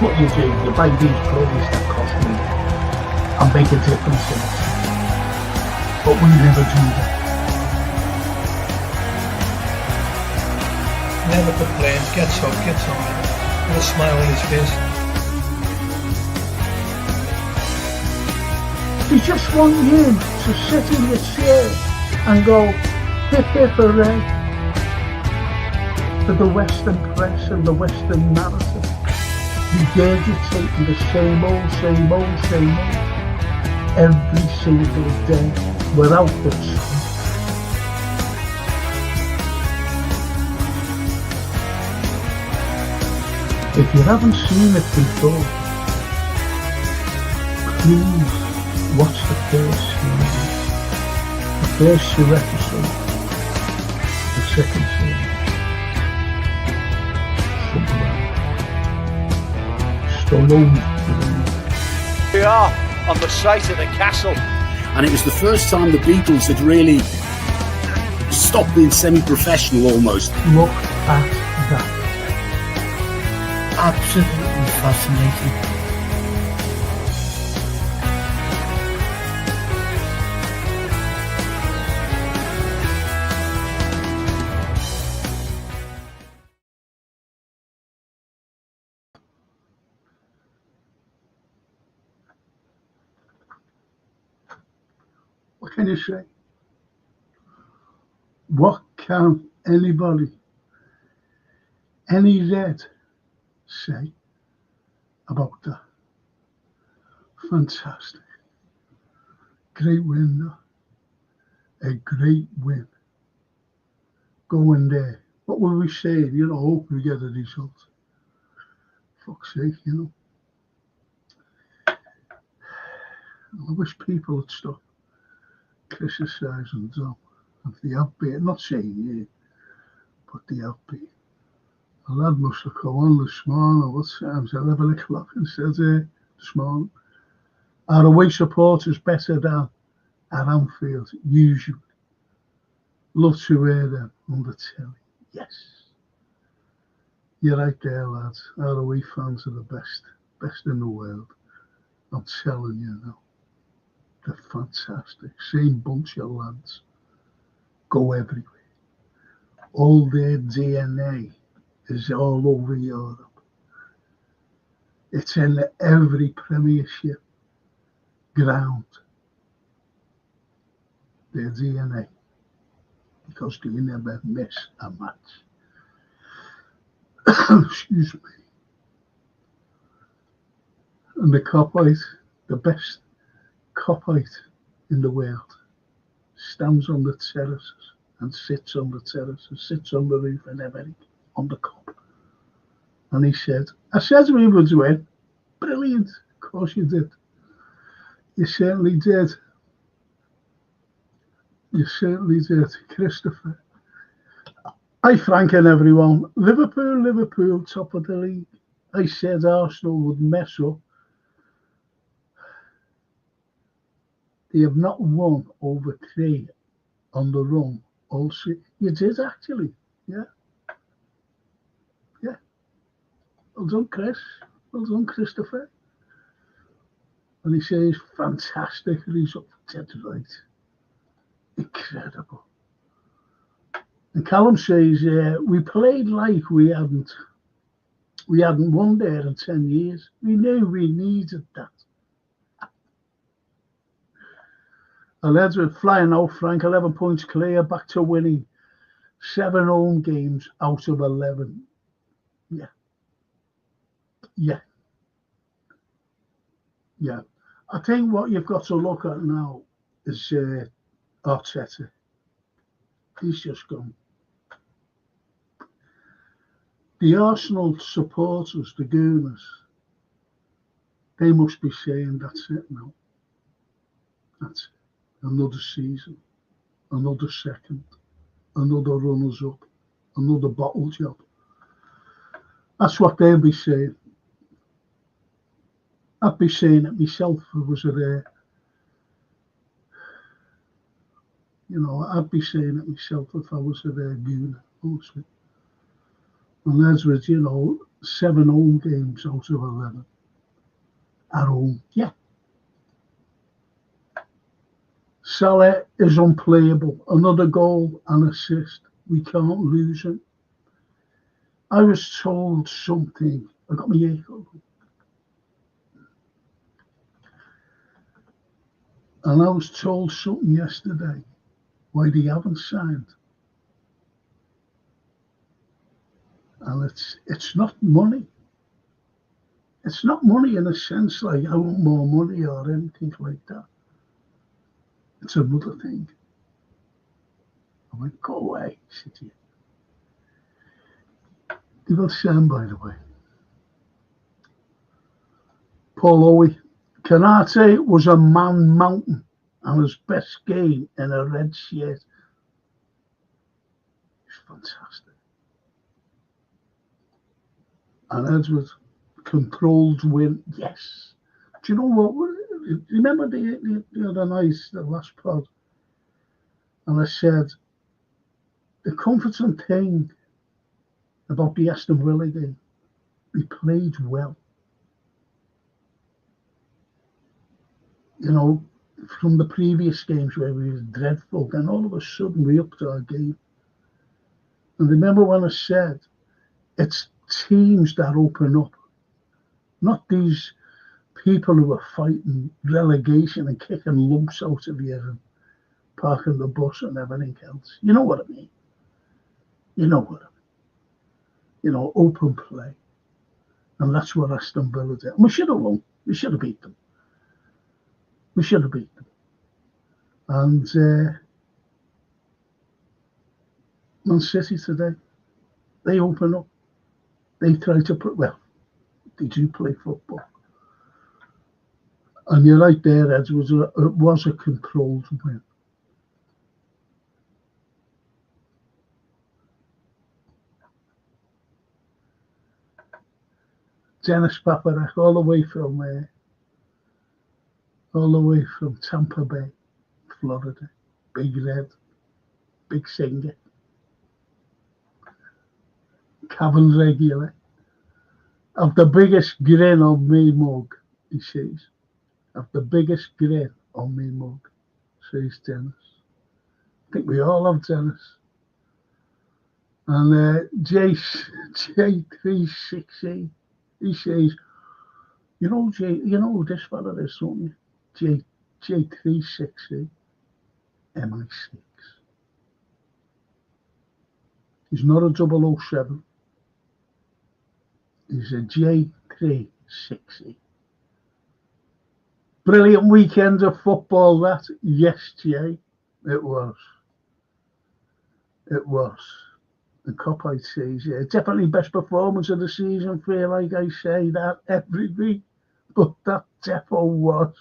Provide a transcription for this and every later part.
what you do. You buy these players that cost me and make a difference in it. But we never do that. Never complains, gets up, gets on, with a smile on his face. They just want you to sit in your chair and go, hip hip hooray, to the Western press and the Western narrative, regurgitating the same old, every single day, without the truth. If you haven't seen it before, please watch the first season, the first 2 episodes, the second season. We are on the site of the castle. And it was the first time the Beatles had really stopped being semi-professional almost. Look at that. Absolutely fascinating. What can you say? What can anybody, any red, say about that? Fantastic. Great win, though. A great win. Going there. What were we saying? You know, hope we get a result. Fuck's sake, you know. I wish people would stop criticising them. If they have been, not saying you, but they have been. A lad must have come on this morning, what time's 11 o'clock, and said this morning, our away supporters better than at Anfield, usually. Love to hear them on the telly. Yes. You're right there, lads. Our away fans are the best in the world. I'm telling you now. They're fantastic. Same bunch of lads. Go everywhere. All their DNA is all over Europe. It's in every Premiership ground. Their DNA. Because they never miss a match. Excuse me. And the copite, the best copite in the world, stands on the terraces and sits on the terraces, sits on the roof and everything, on the cop. And he said, I said we would win. Brilliant. Of course you did. You certainly did. You certainly did, Christopher. Hi, Frank and everyone. Liverpool, top of the league. I said Arsenal would mess up. They have not won over 3 on the run all season. You did, actually. Yeah. Yeah. Well done, Chris. Well done, Christopher. And he says, fantastic. And he's up dead right. Incredible. And Callum says, we played like we hadn't won there in 10 years. We knew we needed that. And Edward flying out, Frank, 11 points clear, back to winning 7 home games out of 11. Yeah. Yeah. Yeah. I think what you've got to look at now is Arteta. He's just gone. The Arsenal supporters, the Gooners, they must be saying, that's it now. That's it. Another season, another second, another runners-up, another bottle job. That's what they'll be saying. I'd be saying it myself if I was there. You know, I'd be saying it myself if I was a Gooner, honestly. And as with, you know, 7 home games out of 11 at home. Yeah. Salah is unplayable. Another goal and assist. We can't lose him. I was told something. I got my echo. And I was told something yesterday why they haven't signed. And it's not money. It's not money in a sense like I want more money or anything like that. It's another thing. I went, go away, City. They got signed, by the way. Paul Owie. Kanate was a man mountain and his best game in a red shirt. It's fantastic. And Edward, controlled win, yes. Do you know what? Remember the other night, the last pod, and I said, the comforting thing about the Aston Villa game, we played well. You know, from the previous games where we were dreadful, then all of a sudden we upped our game. And remember when I said, it's teams that open up, not these people who are fighting relegation and kicking lumps out of you and parking the bus and everything else. You know what I mean? You know what I mean? You know, open play. And that's what Aston Villa did. And we should have won. We should have beat them. We should have beat them. And Man City today, they open up. They try to put, well, they do play football. And you're right there, Ed, it was a controlled win. Dennis Paparak, all the way from Tampa Bay, Florida. Big Red, big singer. Cabin regular. Have the biggest grin on me mug, he says. Have the biggest grin on me mug, says Dennis. I think we all have Dennis. And J360, he says, you know who this fella is, don't you? J360, MI6. He's not a 007. He's a J360. Brilliant weekend of football, that. Yes, Jay, it was. It was. The Copite says, yeah, definitely best performance of the season, feel like I say that every week. But that defo was.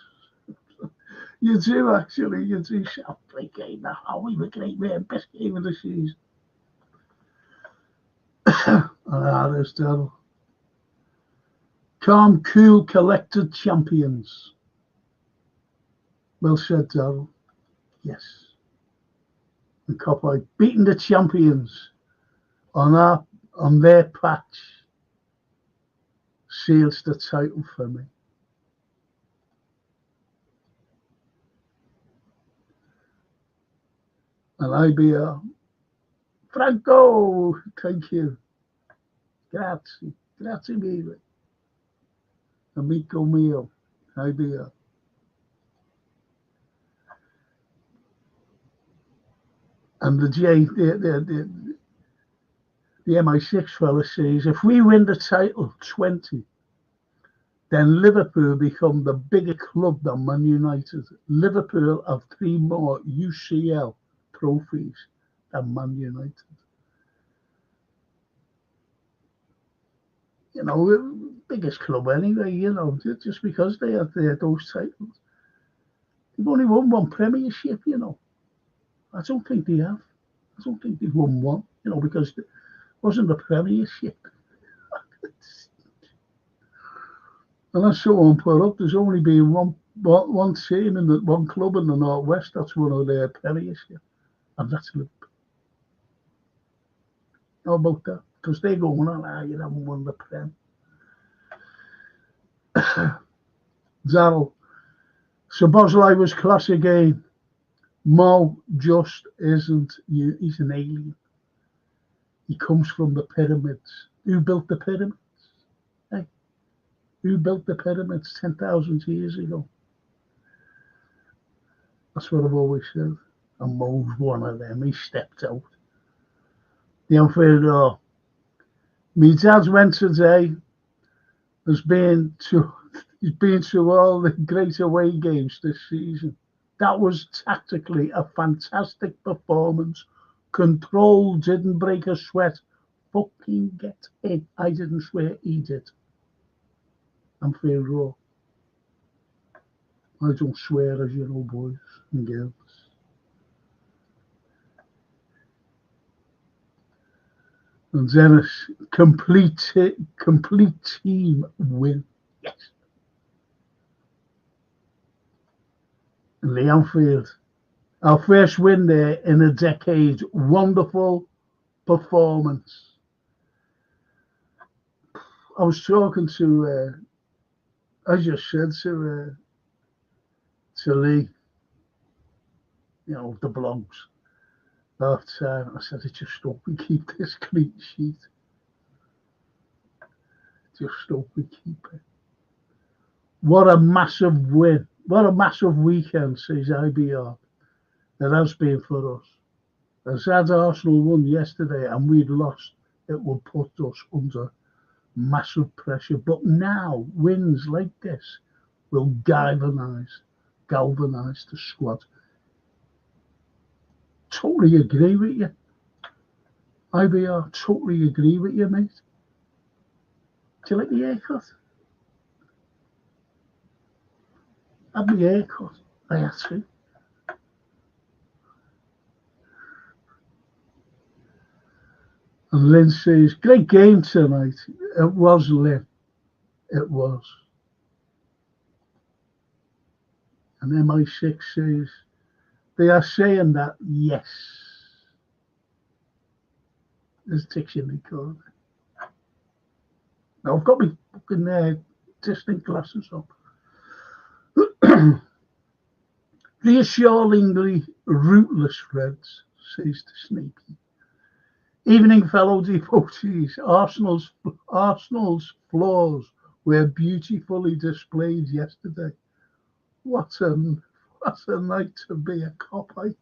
You do, actually. You do. Great game. That Howie, the great man. Best game of the season. There's Daryl. Calm, cool, collected champions. Well said, Daryl. Yes. And Copite beating the champions on their patch seals the title for me. And IBR. Franco, thank you. Grazie. Grazie mille. Amico mio. IBR. And the MI6 fella says, if we win the title 20, then Liverpool become the bigger club than Man United. Liverpool have 3 more UCL trophies than Man United. You know, biggest club anyway, you know, just because they have those titles. They've only won 1 Premiership, you know. I don't think they have. I don't think they've won 1, you know, because it wasn't the Premiership. And that's someone put up, there's only been one team in one club in the Northwest that's won of their Premiership, and that's Liverpool. How about that? because they're going on, you haven't won the Prem. Daryl, Szoboszlai was class again. Mo just isn't you. He's an alien. He comes from the pyramids. Who built the pyramids? Hey, who built the pyramids 10,000 years ago? That's what I've always said. And Mo's one of them. He stepped out. The unfair law. My dad went today. He's been to all the great away games this season. That was tactically a fantastic performance. Control, didn't break a sweat. Fucking get in. I didn't swear, he did. I'm fair raw. I don't swear, as you know, boys and girls. And Dennis, complete team win. Yes. And the Anfield, our first win there in a decade. Wonderful performance. I was talking to, I just said to Lee, you know, the blogs. Half time, I said, just hope we keep this clean sheet. Just hope we keep it. What a massive win. What a massive weekend, says IBR. It has been for us. As had Arsenal won yesterday and we'd lost, it would put us under massive pressure. But now, wins like this will galvanise the squad. Totally agree with you. IBR, totally agree with you, mate. Do you like the haircut? I had my haircut. I had to. And Lynn says, great game tonight. It was, Lynn. It was. And MI6 says, they are saying that, yes. There's ticks in the corner. Now, I've got my fucking distant glasses up. Reassuringly rootless, Reds, says the Sneaky. Evening, fellow devotees. Arsenal's flaws were beautifully displayed yesterday. What a night to be a copite.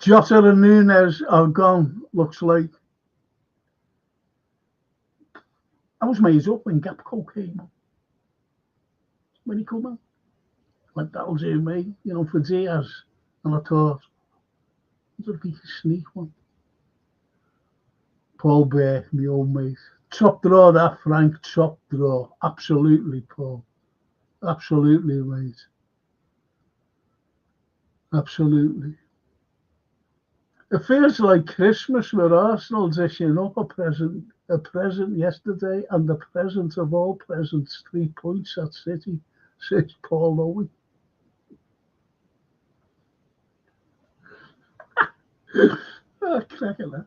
Jota and Nunes are gone, looks like. I was made up when Gapco came on. When he come on. Like, that'll do me, you know, for Diaz. And I thought, it'll be a sneak one. Paul Bear, my old mate. Top draw, that, Frank. Top draw. Absolutely, Paul. Absolutely, mate. Absolutely. It feels like Christmas with Arsenal dishing up a present yesterday, and the present of all presents, 3 points at City, says Paul Owen. Cracking that.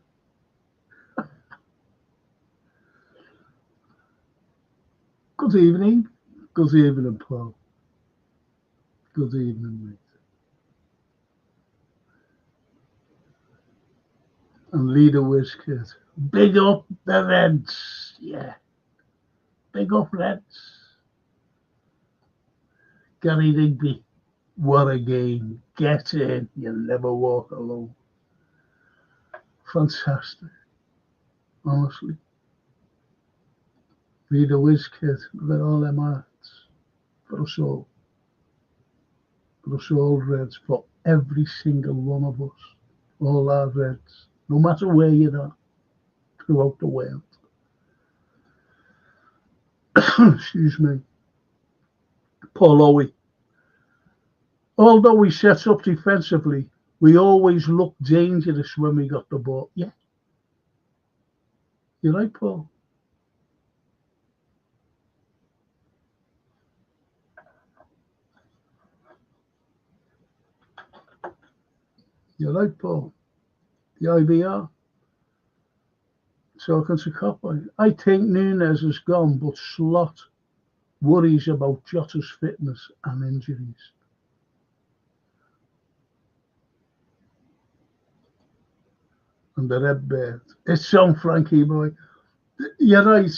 Good evening. Good evening, Paul. Good evening, mate. And leader Wizkid. Big up the Reds. Yeah. Big up Reds. Gary Digby. What a game. Get in. You'll never walk alone. Fantastic. Honestly. Leader Wizkid. Look at all them hearts. For us all. For us all Reds. For every single one of us. All our Reds. No matter where you are. Throughout the world. Excuse me. Paul Owie. Although we set up defensively, we always looked dangerous when we got the ball. Yeah. You're right, Paul. You're right, Paul. The IVR. Talking to Copley. I think Nunes is gone, but Slot worries about Jota's fitness and injuries. And the red bird. It's on, Frankie boy. You're right.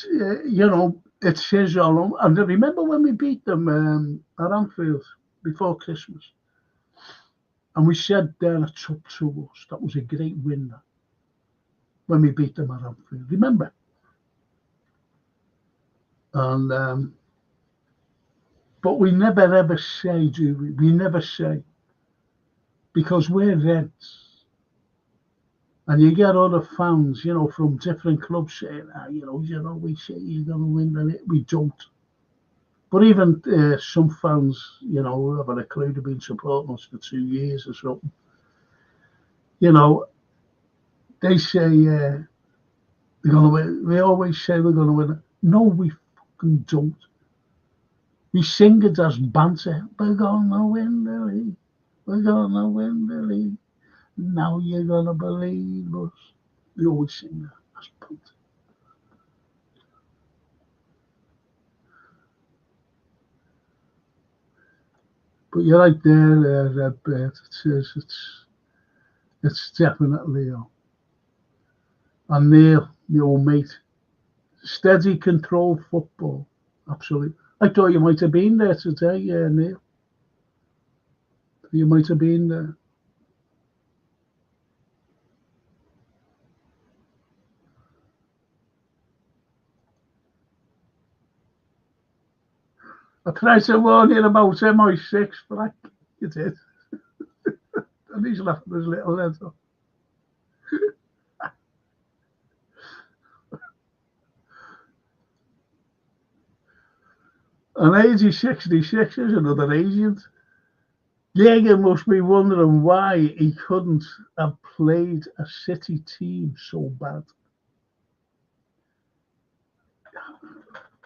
It says on them. And remember when we beat them at Anfield before Christmas? And we said they're a top to us. That was a great win when we beat them at Anfield. Remember? And but we never ever say, do we? We never say, because we're Reds. And you get other fans, from different clubs saying, we say you're going to win the league. We don't. But even some fans, who haven't a clue, have been supporting us for 2 years or something. They say they're going to win. We always say we're going to win. No, we fucking don't. We sing it as banter. We're going to win the league. We're going to win the league. Now you're going to believe us. We always sing that as banter. But you're right there, Redbird. It says it's definitely on. And Neil, your mate, steady control football. Absolutely. I thought you might have been there today, Neil. You might have been there. I tried to warn you about MI6, Frank. You did. And he's laughing his little head off. And AG66 is another agent. Jaeger must be wondering why he couldn't have played a City team so bad.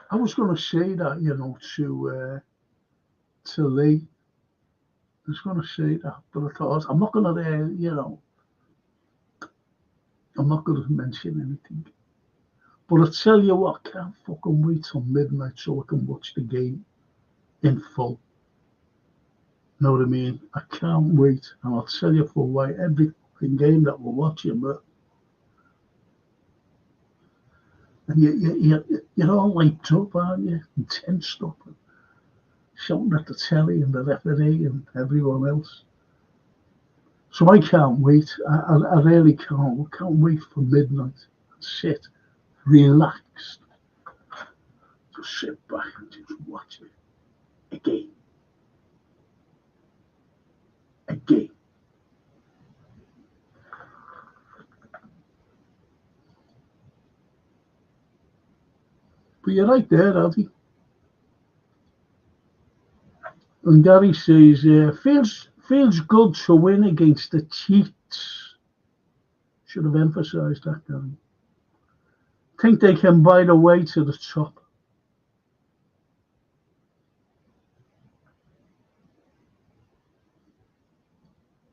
I was going to say that, to Lee. I was going to say that, but I thought I'm not going to, I'm not going to mention anything. But I tell you what, I can't fucking wait till midnight so I can watch the game in full. Know what I mean? I can't wait, and I'll tell you for why. Every fucking game that we're watching, but and you're all linked up, aren't you? And tensed up, and shouting at the telly and the referee and everyone else. So I can't wait. I really can't. I can't wait for midnight. Sit, relaxed, just sit back and just watch it again. Again. But you're right there, Addy. And Gary says, feels good to win against the cheats. Should have emphasised that, Gary. Think they can buy the way to the top.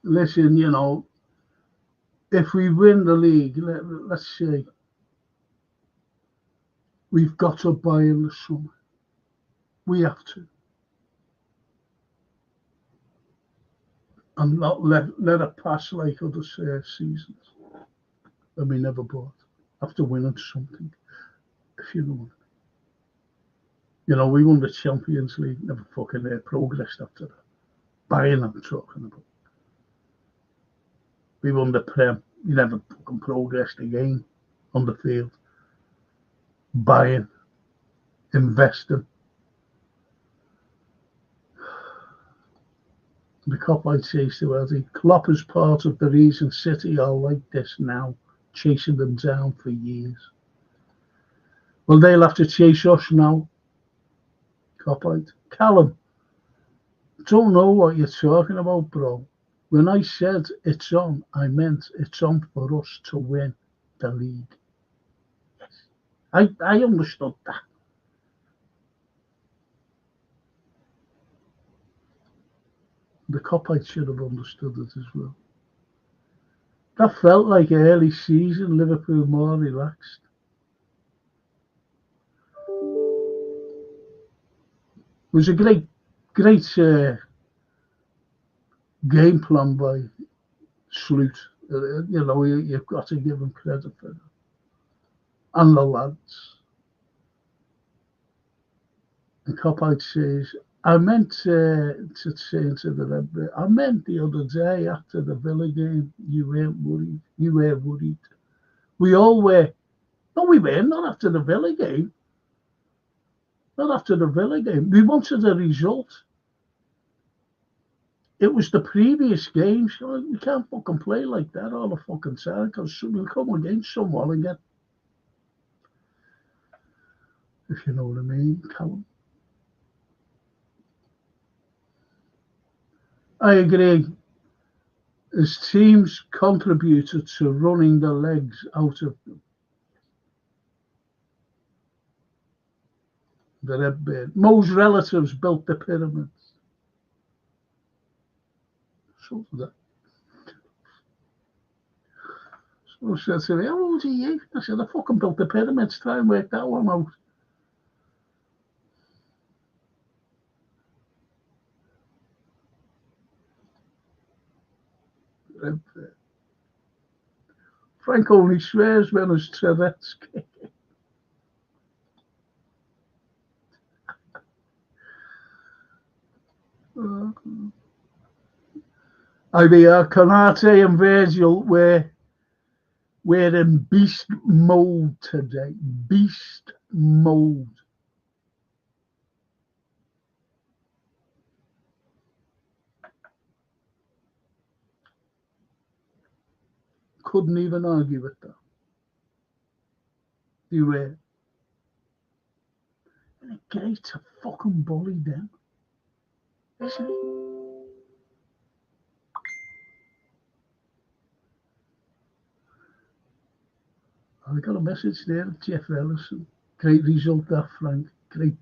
Listen, if we win the league, let's say, we've got to buy in the summer. We have to. And not let it pass like other seasons when we never bought after winning something, if you know what I mean. We won the Champions League, never fucking progressed after that. Buying, I'm talking about. We won the Prem, you never fucking progressed again on the field. Buying, investing. The cop I'd say to Eddie, Klopp is part of the reason City are like this now, chasing them down for years. Well, they'll have to chase us now. Copite. Callum, don't know what you're talking about, bro. When I said it's on, I meant it's on for us to win the league. Yes. I understood that. The Copite should have understood it as well. That felt like early season Liverpool more relaxed. It was a great game plan by Sloot. You've got to give him credit for that. And the lads. And Copite says, I meant to say to the Red Bear, I meant the other day after the Villa game, you weren't worried. You were worried. We all were. No, we weren't. Not after the Villa game. Not after the Villa game. We wanted a result. It was the previous games. We can't fucking play like that all the fucking time because we'll come against someone again. If you know what I mean, Callum. I agree. As teams contributed to running the legs out of them. The Red Bear. Most relatives built the pyramids. So that. So said to me, how old are you? I said, I fucking built the pyramids. Try and work that one out. Red Bear. Frank only swears when his Tourette's kicking. Konate and Virgil were in beast mode today. Beast mode. Couldn't even argue with that. You were. And it's great to fucking bully them, isn't it? I got a message there, Jeff Ellison. Great result, that Frank. Great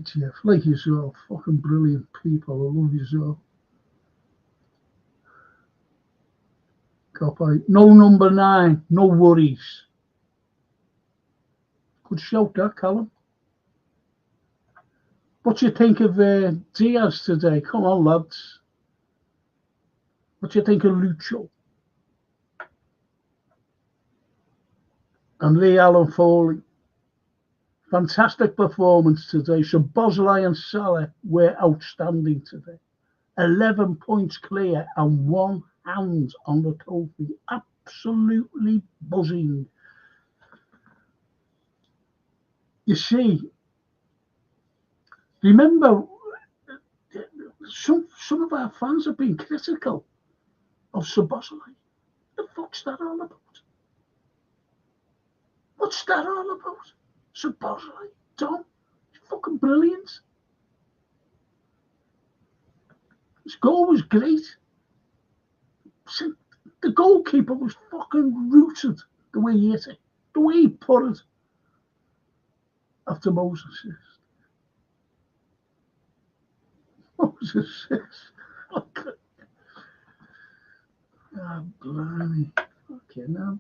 Jeff. Like yourself, fucking brilliant people. I love yourself. Copy. No number 9, no worries. Good shout, that, Callum. What do you think of Diaz today? Come on, lads. What do you think of Lucho? And Lee Allen Foley. Fantastic performance today. So Bosley and Salah were outstanding today. 11 points clear and 1 hand on the trophy. Absolutely buzzing. You see, remember, some of our fans have been critical of Sir Bosley. What the fuck's that all about? What's that all about? Sir Bosley, Tom, he's fucking brilliant. His goal was great. The goalkeeper was fucking rooted the way he hit it, the way he put it after Moses' assist. Moses' assist. Okay. Oh, blimey. Okay, now.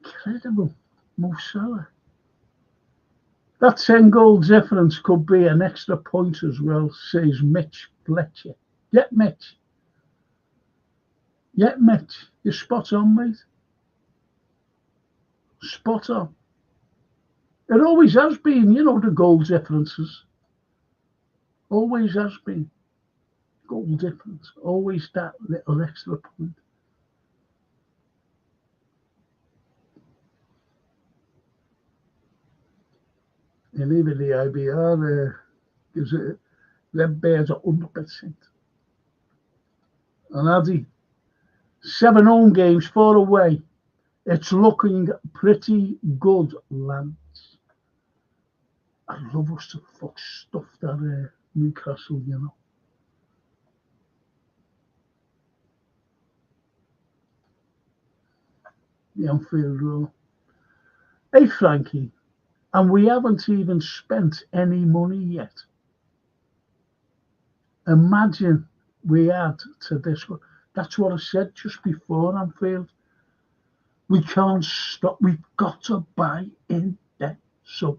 Incredible. Mo Salah. That 10 goal difference could be an extra point as well, says Mitch Fletcher. Get Mitch. Yeah, Mitch, you're spot on, mate. Spot on. It always has been, the goal differences. Always has been. Goal difference. Always that little extra point. And even the IBR gives it, Red Bears 100%. And Addy, 7 home games, 4 away. It's looking pretty good, lads. I'd love us to fuck stuff that Newcastle, The Anfield Road. Hey, Frankie, and we haven't even spent any money yet. Imagine we add to this one. That's what I said just before Anfield. We can't stop. We've got to buy in there. So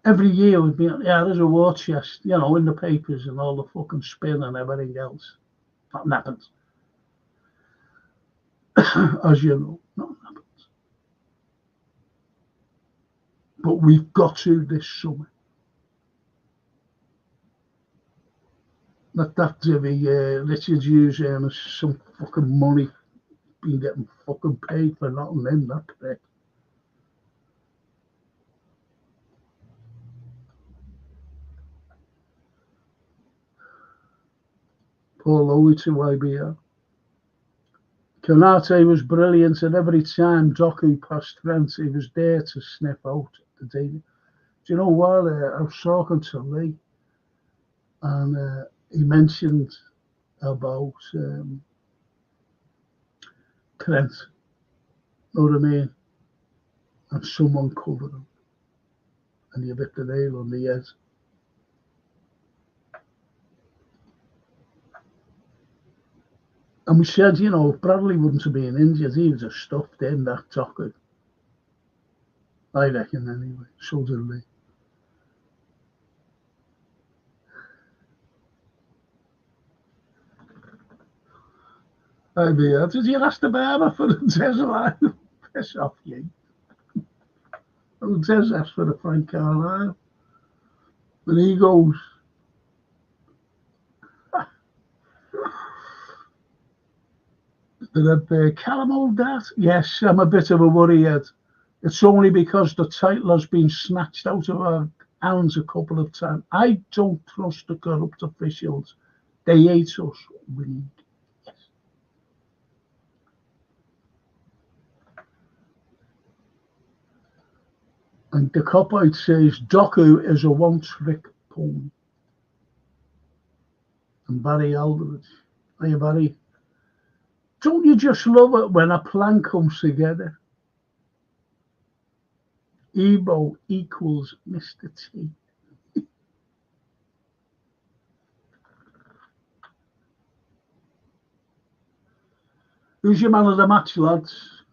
every year we'd be, yeah, there's a war chest, you know, in the papers and all the fucking spin and everything else. Nothing happens. As you know, nothing happens. But we've got to this summer. Let that divvy, Richard Hughes earning some fucking money, been getting fucking paid for nothing in that prick. Paul Owie to YBL. Konate was brilliant, and every time Doku passed Trent, he was there to sniff out the danger. Do you know what? I was talking to Lee, and he mentioned about Trent, know what I mean? And someone covered him, and you hit the nail on the head. And we said, you know, if Bradley wouldn't have been injured, he would have stuffed in that Doku. I reckon anyway. So did Lee. Did you ask the barber for the Des? Piss off, you. The Des asked for the Frank Carlyle. And he goes, Callum old that? Yes, I'm a bit of a worryhead. It's only because the title has been snatched out of our hands a couple of times. I don't trust the corrupt officials. They hate us. We need. Yes. And the cop-out says Doku is a one-trick pony. And Barry Aldridge. Hey, Barry. Don't you just love it when a plan comes together? Ebo equals Mr. T. Who's your man of the match, lads?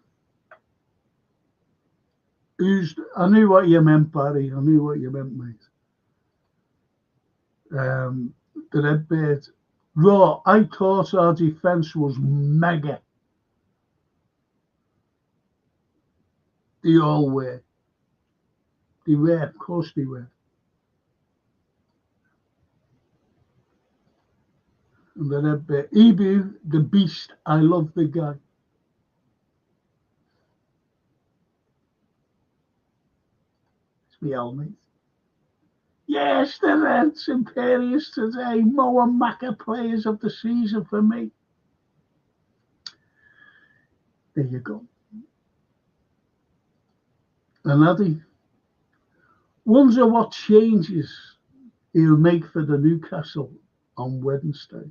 I knew what you meant, Barry. I knew what you meant, mate. The Redbird. Raw, I thought our defence was mega. They all were. They were, of course they were. And the Redbird. Ebu, the beast, I love the guy. It's me, old mate. Yes, the Reds, Imperious today. Mo and Macca players of the season for me. There you go. And Addy, wonder what changes he'll make for the Newcastle on Wednesday.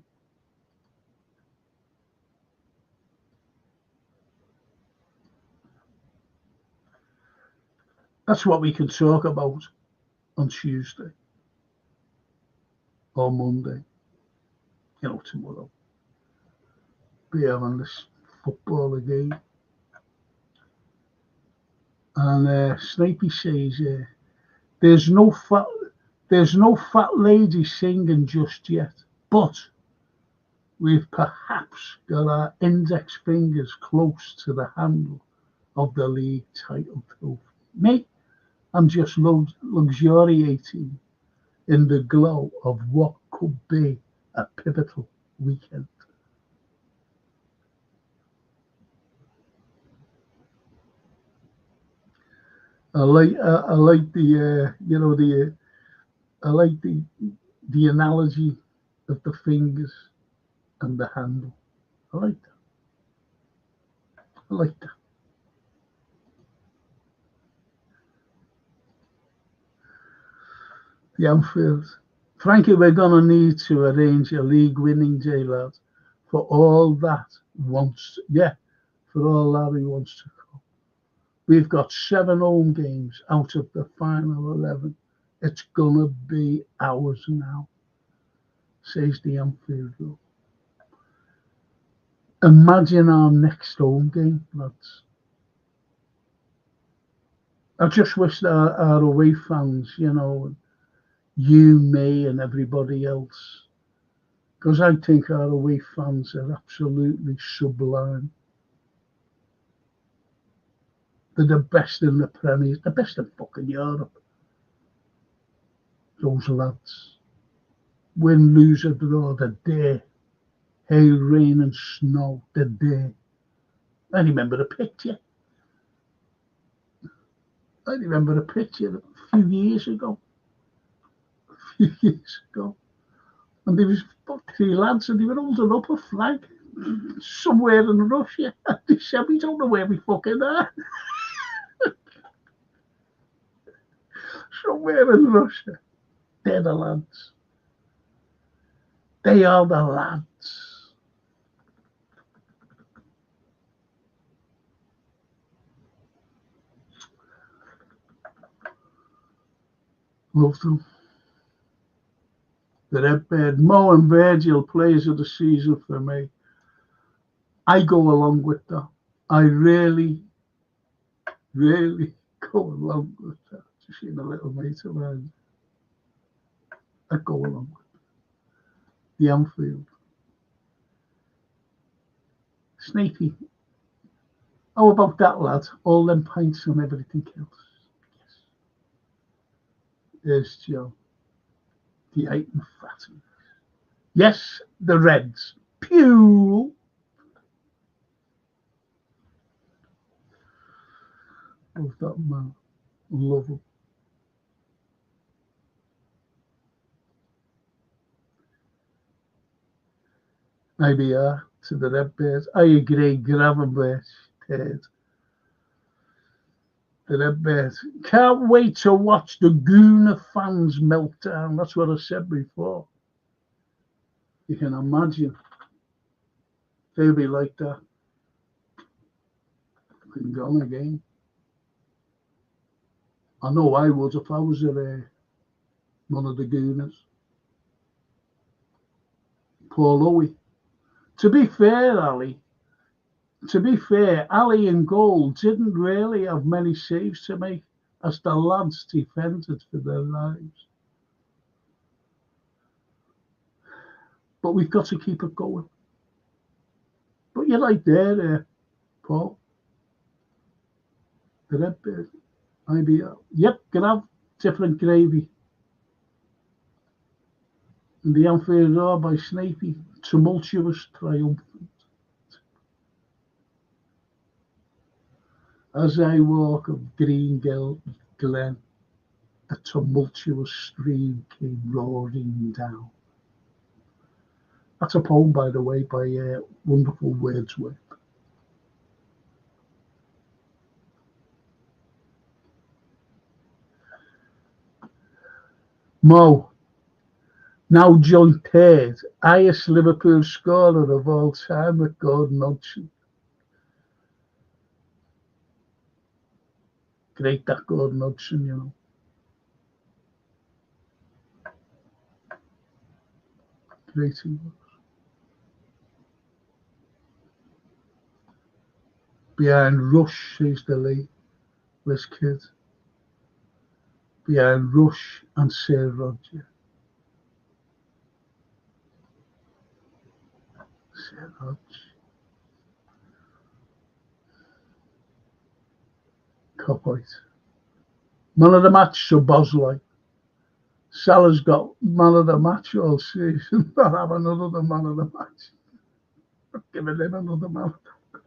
That's what we can talk about on Tuesday or Monday, you know, tomorrow. Be having this football again. And Snapey says, there's no fat lady singing just yet, but we've perhaps got our index fingers close to the handle of the league title trophy. Mate, I'm just luxuriating in the glow of what could be a pivotal weekend. I like the I like the analogy of the fingers and the handle. I like that. The Anfield. Frankie, we're going to need to arrange a league winning day, lad, for all that wants. Yeah, for all Larry wants to come. We've got 7 home games out of the final 11. It's going to be ours now. says the Anfield Road. Imagine our next home game, lads. I just wish that our away fans, you know, you, me, and everybody else, because I think our away fans are absolutely sublime. They're the best in the Premier, the best in fucking Europe. Those lads. Win, lose, or draw, they're there. Hail, rain, and snow, they're there. I remember a picture. A few years ago. And there was about 3 lads and they were holding up a flag somewhere in Russia. And they said, we don't know where we fucking are. Somewhere in Russia. They're the lads. They are the lads. Love them. The Redbird, Mo and Virgil, players of the season for me. I go along with that. I really go along with that. Just seeing a little mate of mine. I go along with it. The Anfield. Snaky. How about that, lad? All them pints and everything else. Yes. There's Joe. The 8 and fatty. Yes, the Reds. Pew. Love that man. Love him. IBR to the Redbirds. I agree. Gravenberch. The Redbirds. Can't wait to watch the Gooner fans melt down. That's what I said before. You can imagine. They'll be like that. Fucking gone again. I know I would if I was one of the Gooners. Paul Owie. To be fair, Ali in goal didn't really have many saves to make as the lads defended for their lives. But we've got to keep it going. But you're right there, Paul. The Redbird. IBL. Yep, can have different gravy. And the Anfield Road by Snapey. Tumultuous, triumphant. As I walk of Green Glen, a tumultuous stream came roaring down. That's a poem, by the way, by wonderful Wordsworth. Mo, now joint third, highest Liverpool scorer of all time with Gordon Hodgson. Great that Gordon Hodgson, you know. Great he was. Behind Rush, says the Lee, this kid. Behind Rush and Sir Roger. Sir Roger. Coppoit. Man of the match, so Bosley. Salah's got man of the match all season. Not have another man of the match. Not giving him another man of the match.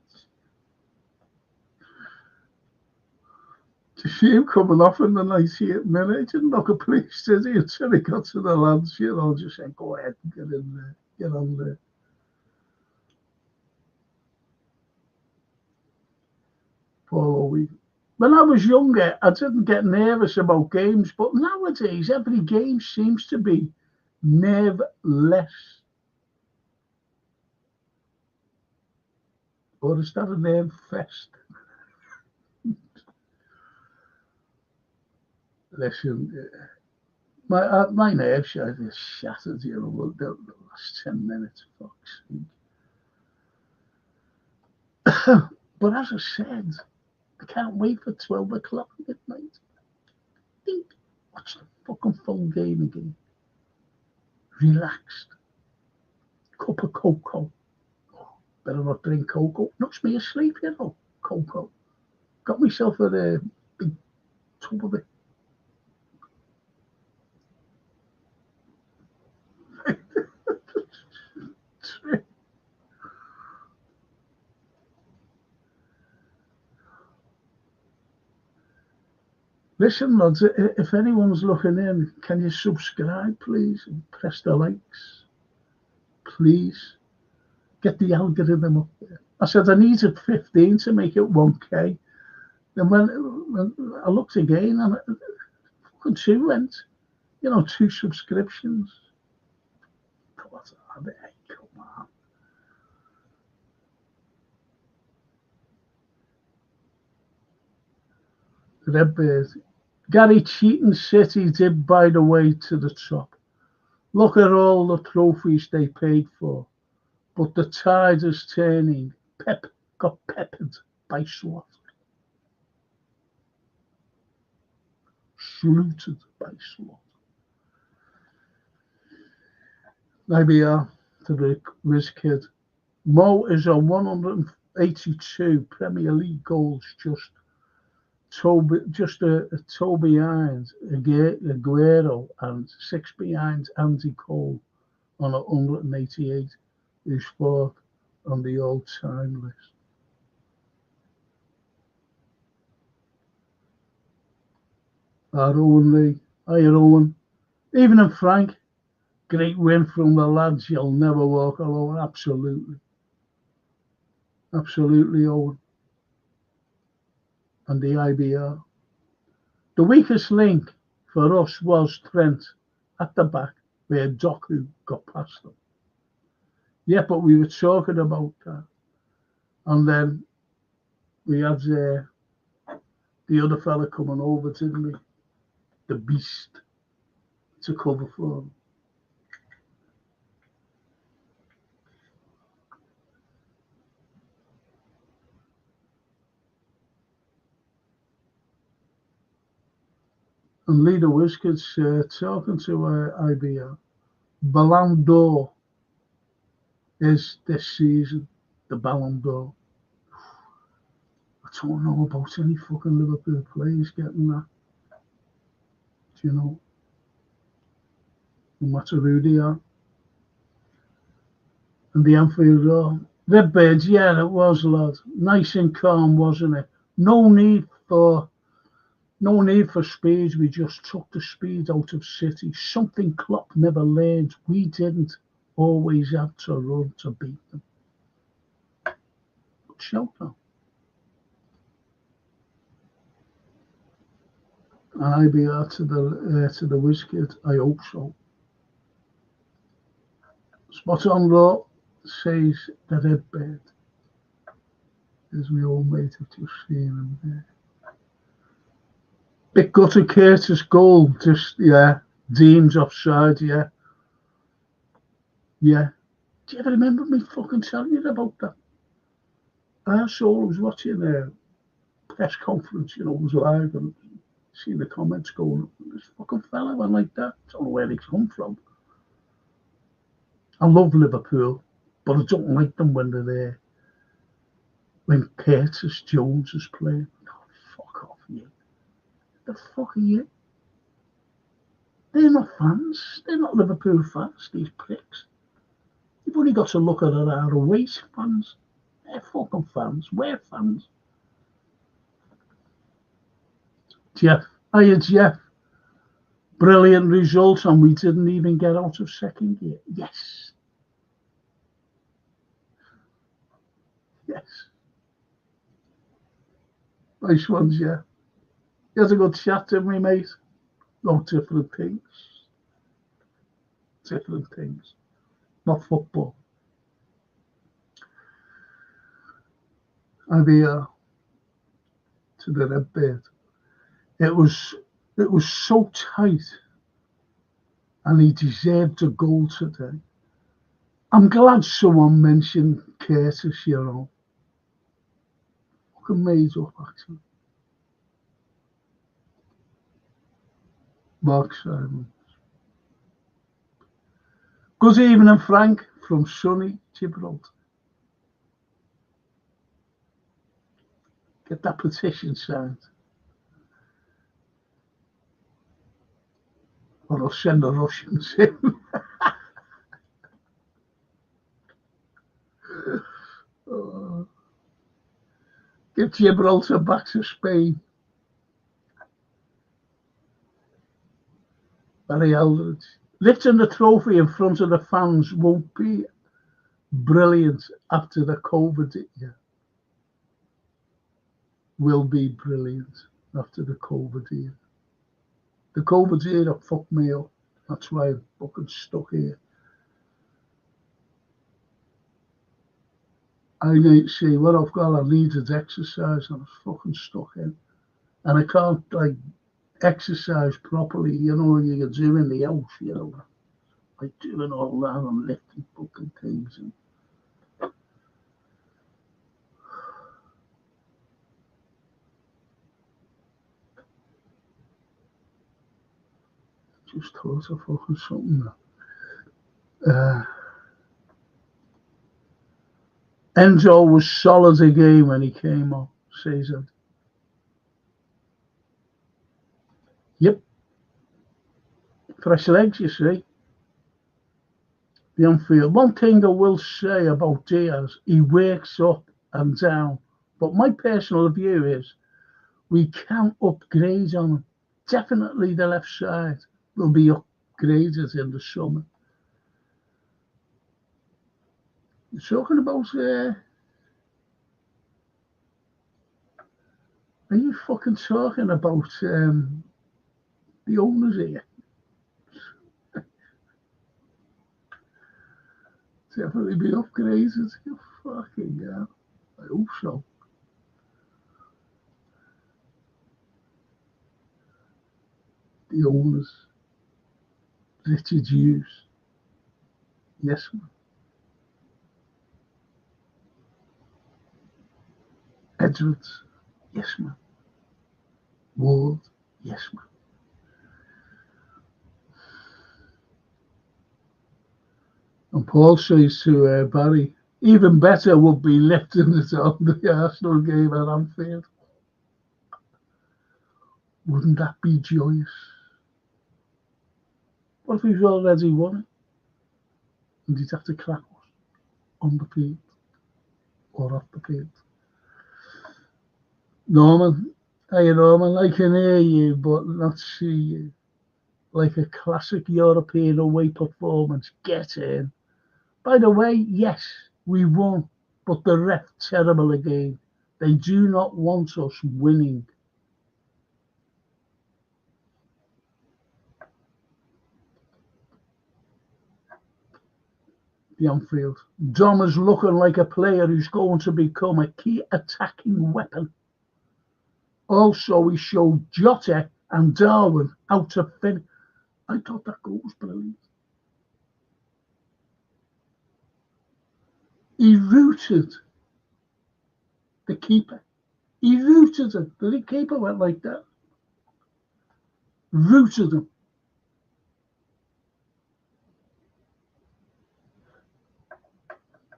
To see him coming off in the 98th minute, he didn't look a place, did he? Until he got to the lads, you know, just saying, go ahead, get in there, get on there. Paul Owie. When I was younger, I didn't get nervous about games, but nowadays, every game seems to be nerveless. Or is that a nerve fest? Listen, My nerves are just shattered, the last 10 minutes. Fuck's sake. But as I said, I can't wait for 12 o'clock midnight. Think, watch the fucking full game again. Relaxed. Cup of cocoa. Better not drink cocoa. Knocks me asleep, cocoa. Got myself a big tub of it. Listen, lads, if anyone's looking in, can you subscribe, please, and press the likes? Please. Get the algorithm up there. I said I needed 15 to make it 1K. Then when I looked again, and fucking 2 went, 2 subscriptions. What are they? Come on. Redbird. Gary Cheaton City did, by the way, to the top. Look at all the trophies they paid for. But the tide is turning. Pep got peppered by SWAT. Saluted by SWAT. Maybe to the Riz kid. Mo is on 182 Premier League goals, just Toby behind Aguero and 6 behind Andy Cole on 188, who's 4th on the all-time list. Owen Lee, hiya Owen. Even in Frank, great win from the lads. You'll never walk alone. Absolutely, Owen. And the IBR. The weakest link for us was Trent at the back, where Doku got past them. Yeah, but we were talking about that. And then we had the other fella coming over, didn't we? The Beast, to cover for him. And Leader Whiskers talking to IBR. Ballon d'Or is this season, the Ballon d'Or. I don't know about any fucking Liverpool players getting that. Do you know? No matter who they are. And the Anfield Roar. Redbirds, yeah, it was, lad. Nice and calm, wasn't it? No need for speed. We just took the speed out of City. Something Klopp never learned. We didn't always have to run to beat them. Good shout though. And IBR to the Wizkid. I hope so. Spot on Raw says the Redbird. There's my old mate. I've just seen him there. Big gutter Curtis goal, just Dean's offside, yeah. Do you ever remember me fucking telling you about that? I was watching a press conference, it was live, and seeing the comments going, this fucking fella went like that. I don't know where he come from. I love Liverpool, but I don't like them when they're there. When Curtis Jones is playing, fuck off you. The fuck are you? They're not fans. They're not Liverpool fans, these pricks. You've only got to look at our away fans. They're fucking fans. We're fans. Jeff. Hiya, Jeff. Brilliant result, and we didn't even get out of second gear. Yes. Nice ones, yeah. You had a good chat, didn't we, mate? No different things. Not football. I'll be to the Redbird. It was so tight and he deserved a goal today. I'm glad someone mentioned Curtis, you know. Fucking made up, actually. Mark Simon. Good evening, Frank, from sunny Gibraltar. Get that petition signed. Or I'll send the Russians in. Get Gibraltar back to Spain. Barry Eldridge. Lifting the trophy in front of the fans won't be brilliant after the COVID year. Will be brilliant after the COVID year. The COVID year fucked me up. That's why I'm fucking stuck here. I need to see what I've got. I needed exercise and I was fucking stuck in. And I can't like exercise properly, you know, when you're doing the house, you know. Like doing all that and lifting fucking things and just thought of fucking something. Enzo was solid again when he came on, says it. Yep. Fresh legs, you see. The Anfield. One thing I will say about Diaz, he works up and down. But my personal view is we can upgrade on him. Definitely the left side will be upgraded in the summer. You're talking about, are you fucking talking about the owners here? Definitely be upgraded. You fucking hell. I hope so. The owners. Richard Hughes. Yes, man. Edwards. Yes, man. Ward. Yes, man. And Paul says to Barry, even better would be lifting it on the Arsenal game at Anfield. Wouldn't that be joyous? What if he's already won it? And he'd have to clap us on the field or off the field. Norman, hey Norman, I can hear you but not see you. Like a classic European away performance. Get in. By the way, yes, we won, but the ref terrible again. They do not want us winning. The Anfield. Dom is looking like a player who's going to become a key attacking weapon. Also, he showed Jota and Darwin how to finish. I thought that goal was brilliant. He rooted the keeper. He rooted him. The keeper went like that. Rooted him.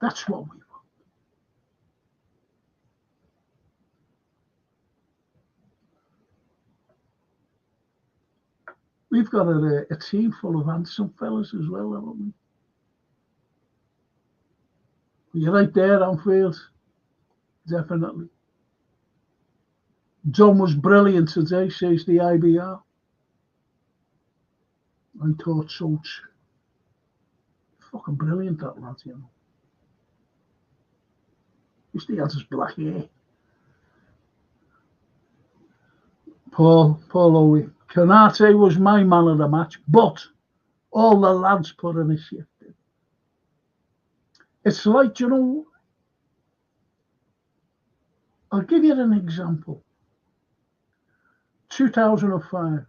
That's what we want. We've got a team full of handsome fellas as well, haven't we? You're right there, Anfield. Definitely. John was brilliant today, says the IBR. I thought so. Fucking brilliant, that lad, you know. He still has his black hair. Paul Owen. Canate was my man of the match, but all the lads put in a shift in. It's like, you know, I'll give you an example. 2005,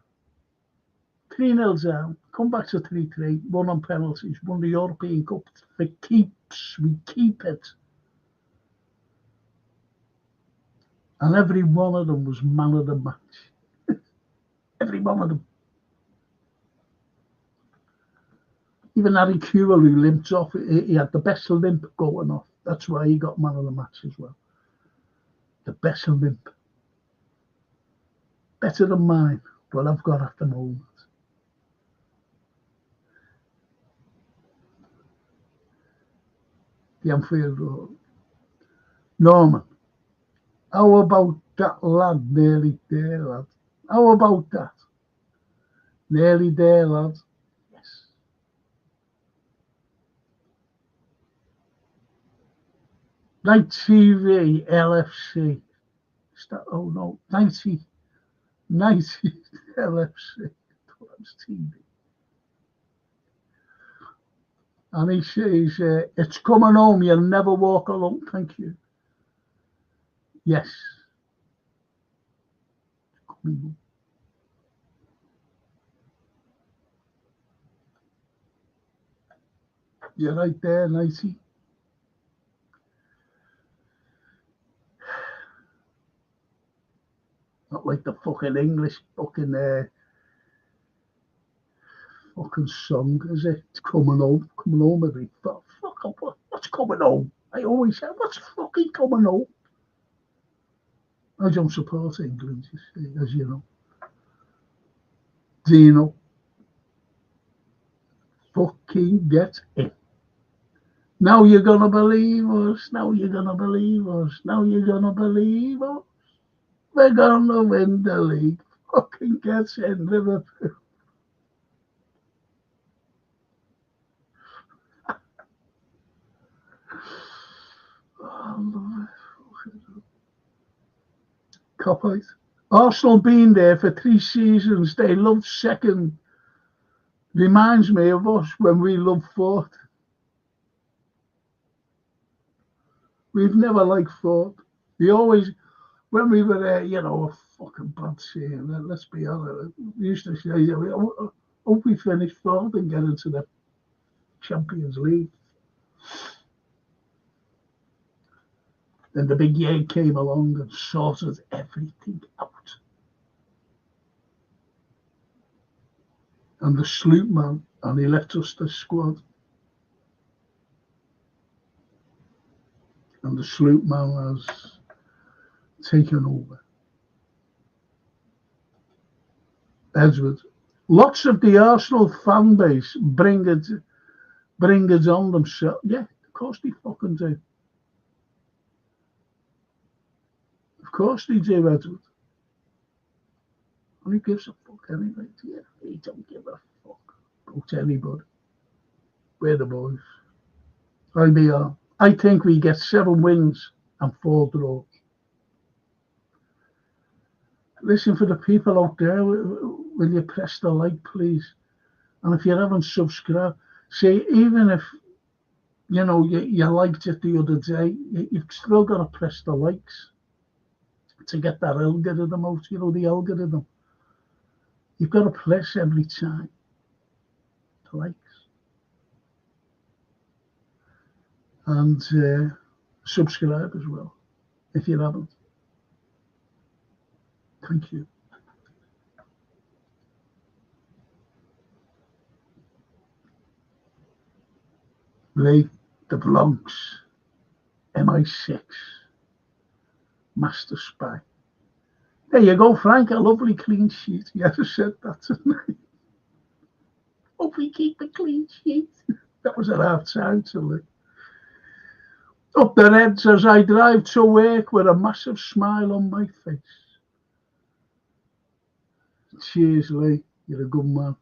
3-0 down, come back to 3-3, won on penalties, won the European Cup for keeps. We keep it. And every one of them was man of the match. Every one of them. Even Harry Kewell, who limped off, he had the best limp going off. That's why he got man of the match as well. The best limp. Better than mine, but I've got at the moment. The Anfield Road. Norman, how about that lad nearly there, lad? How about that? Nearly there, lad. Yes. Night TV, LFC. Oh no, 90 LFC. That's TV. And he says, it's coming home, you'll never walk alone, thank you. Yes. Coming home. You're right there, 90. Not like the fucking English fucking song, is it? It's coming home every fuck. What's coming home? I always say, what's fucking coming home? I don't support England, you see, as you know. Dino, fucking get in. Now you're gonna believe us. Now you're gonna believe us. Now you're gonna believe us. We're gonna win the league. Fucking get in, Liverpool. Cop out. Arsenal been there for 3 seasons. They love second. Reminds me of us when we loved fourth. We've never liked fourth. We always, when we were there, you know, a fucking bad team. Let's be honest. We used to say, hope we finish fourth and get into the Champions League. Then the big year came along and sorted everything out. And the sloop man, and he left us the squad. And the sloop man has taken over. Edward. Lots of the Arsenal fan base bring it on themselves. Yeah, of course they fucking do. Of course they do, Edward. And he gives a fuck anyway. Yeah, he don't give a fuck about anybody. We're the boys. I think we get 7 wins and 4 draws. Listen, for the people out there, will you press the like, please? And if you haven't subscribed, say, even if, you know, you liked it the other day, you've still got to press the likes to get that algorithm out, you know, the algorithm. You've got to press every time the likes. And subscribe as well, if you haven't. Thank you. Ray, the vlogs, MI6, Master Spy. There you go, Frank, a lovely clean sheet. You ever said that tonight? Hope we keep a clean sheet. That was at half time tonight. Up the Reds as I drive to work with a massive smile on my face. Cheers, Lee. You're a good man.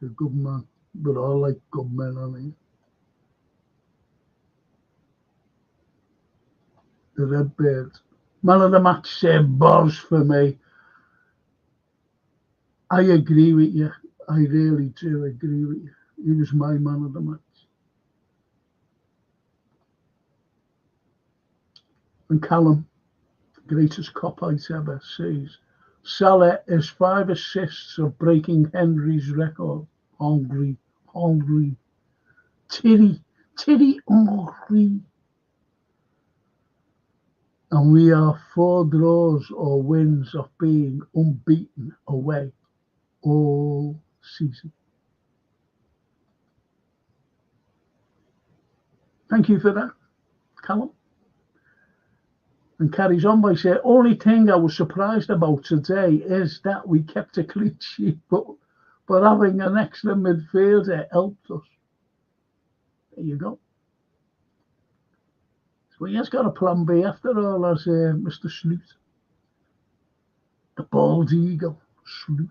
You're a good man. But I like good men on here. The Redbirds. Man of the match said Boz for me. I agree with you. I really do agree with you. He was my man of the match. And Callum, greatest cop out ever, says Salah is 5 assists of breaking Henry's record. Hungry. Titty hungry. And we are 4 draws or wins of being unbeaten away all season. Thank you for that, Callum. And carries on by saying, only thing I was surprised about today is that we kept a clean sheet, but having an extra midfielder helped us. There you go. So he has got a plan B after all, as Mr. Sloot. The bald eagle, Sloot.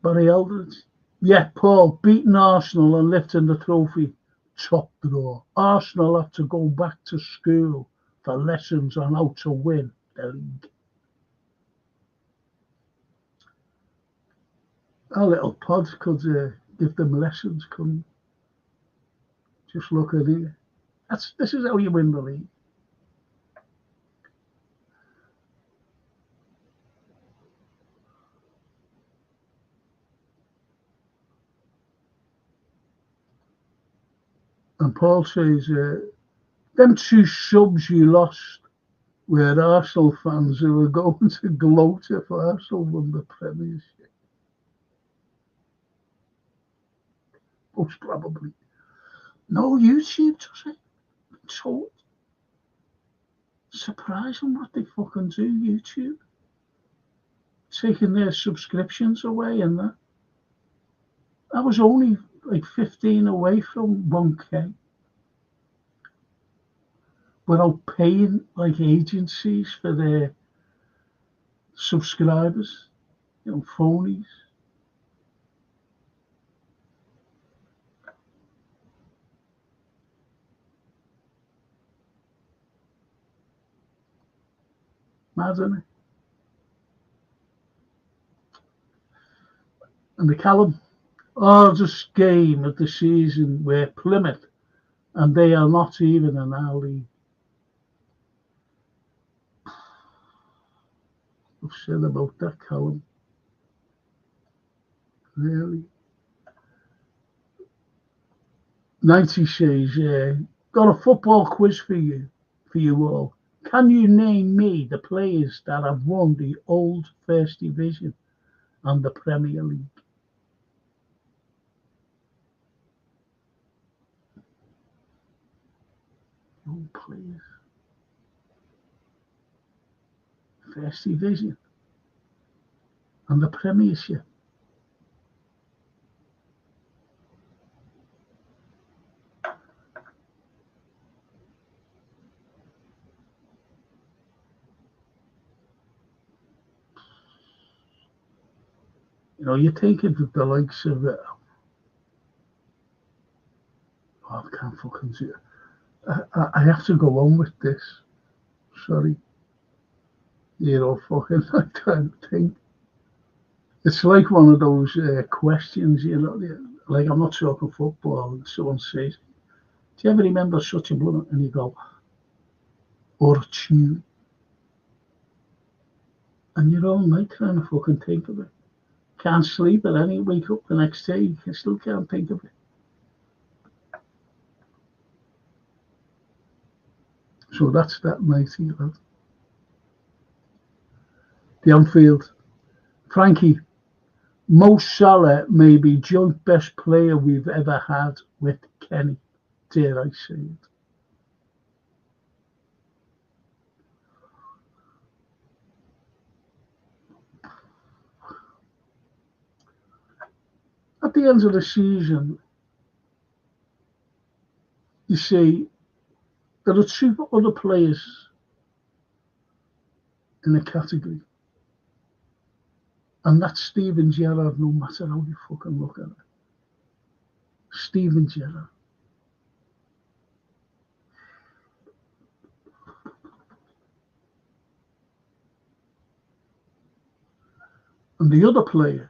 Barry Eldridge. Yeah, Paul, beating Arsenal and lifting the trophy. Top draw. Arsenal have to go back to school for lessons on how to win the league. Our little pod could give them lessons, couldn't just look at it. This is how you win the league. And Paul says, them 2 subs you lost were Arsenal fans who were going to gloat if Arsenal won the Premiership. Most probably. No YouTube, does it? So surprising what they fucking do, YouTube. Taking their subscriptions away and that. I was only like 15 away from 1K. Without paying like agencies for their subscribers, phonies. Mad, isn't it? And the Callum, hardest game of the season were Plymouth, and they are not even in our league. I've said about that, Callum. Really? 90 says, got a football quiz for you all. Can you name me the players that have won the old First Division and the Premier League? Old players. First Division and the Premiership. You think of the likes of I can't fucking see it. I have to go on with this. Sorry. Fucking I can't think. It's like one of those questions, like I'm not talking football, and someone says, do you ever remember such a blood? And you go, or a tune. And you're all night trying to fucking think of it. Can't sleep at any, wake up the next day, you still can't think of it. So that's that 90, lad. The Anfield. Frankie, Mo Salah may be joint best player we've ever had with Kenny. Dare I say it? At the end of the season, you see, there are 2 other players in the category. And that's Steven Gerrard, no matter how you fucking look at it. Steven Gerrard. And the other player,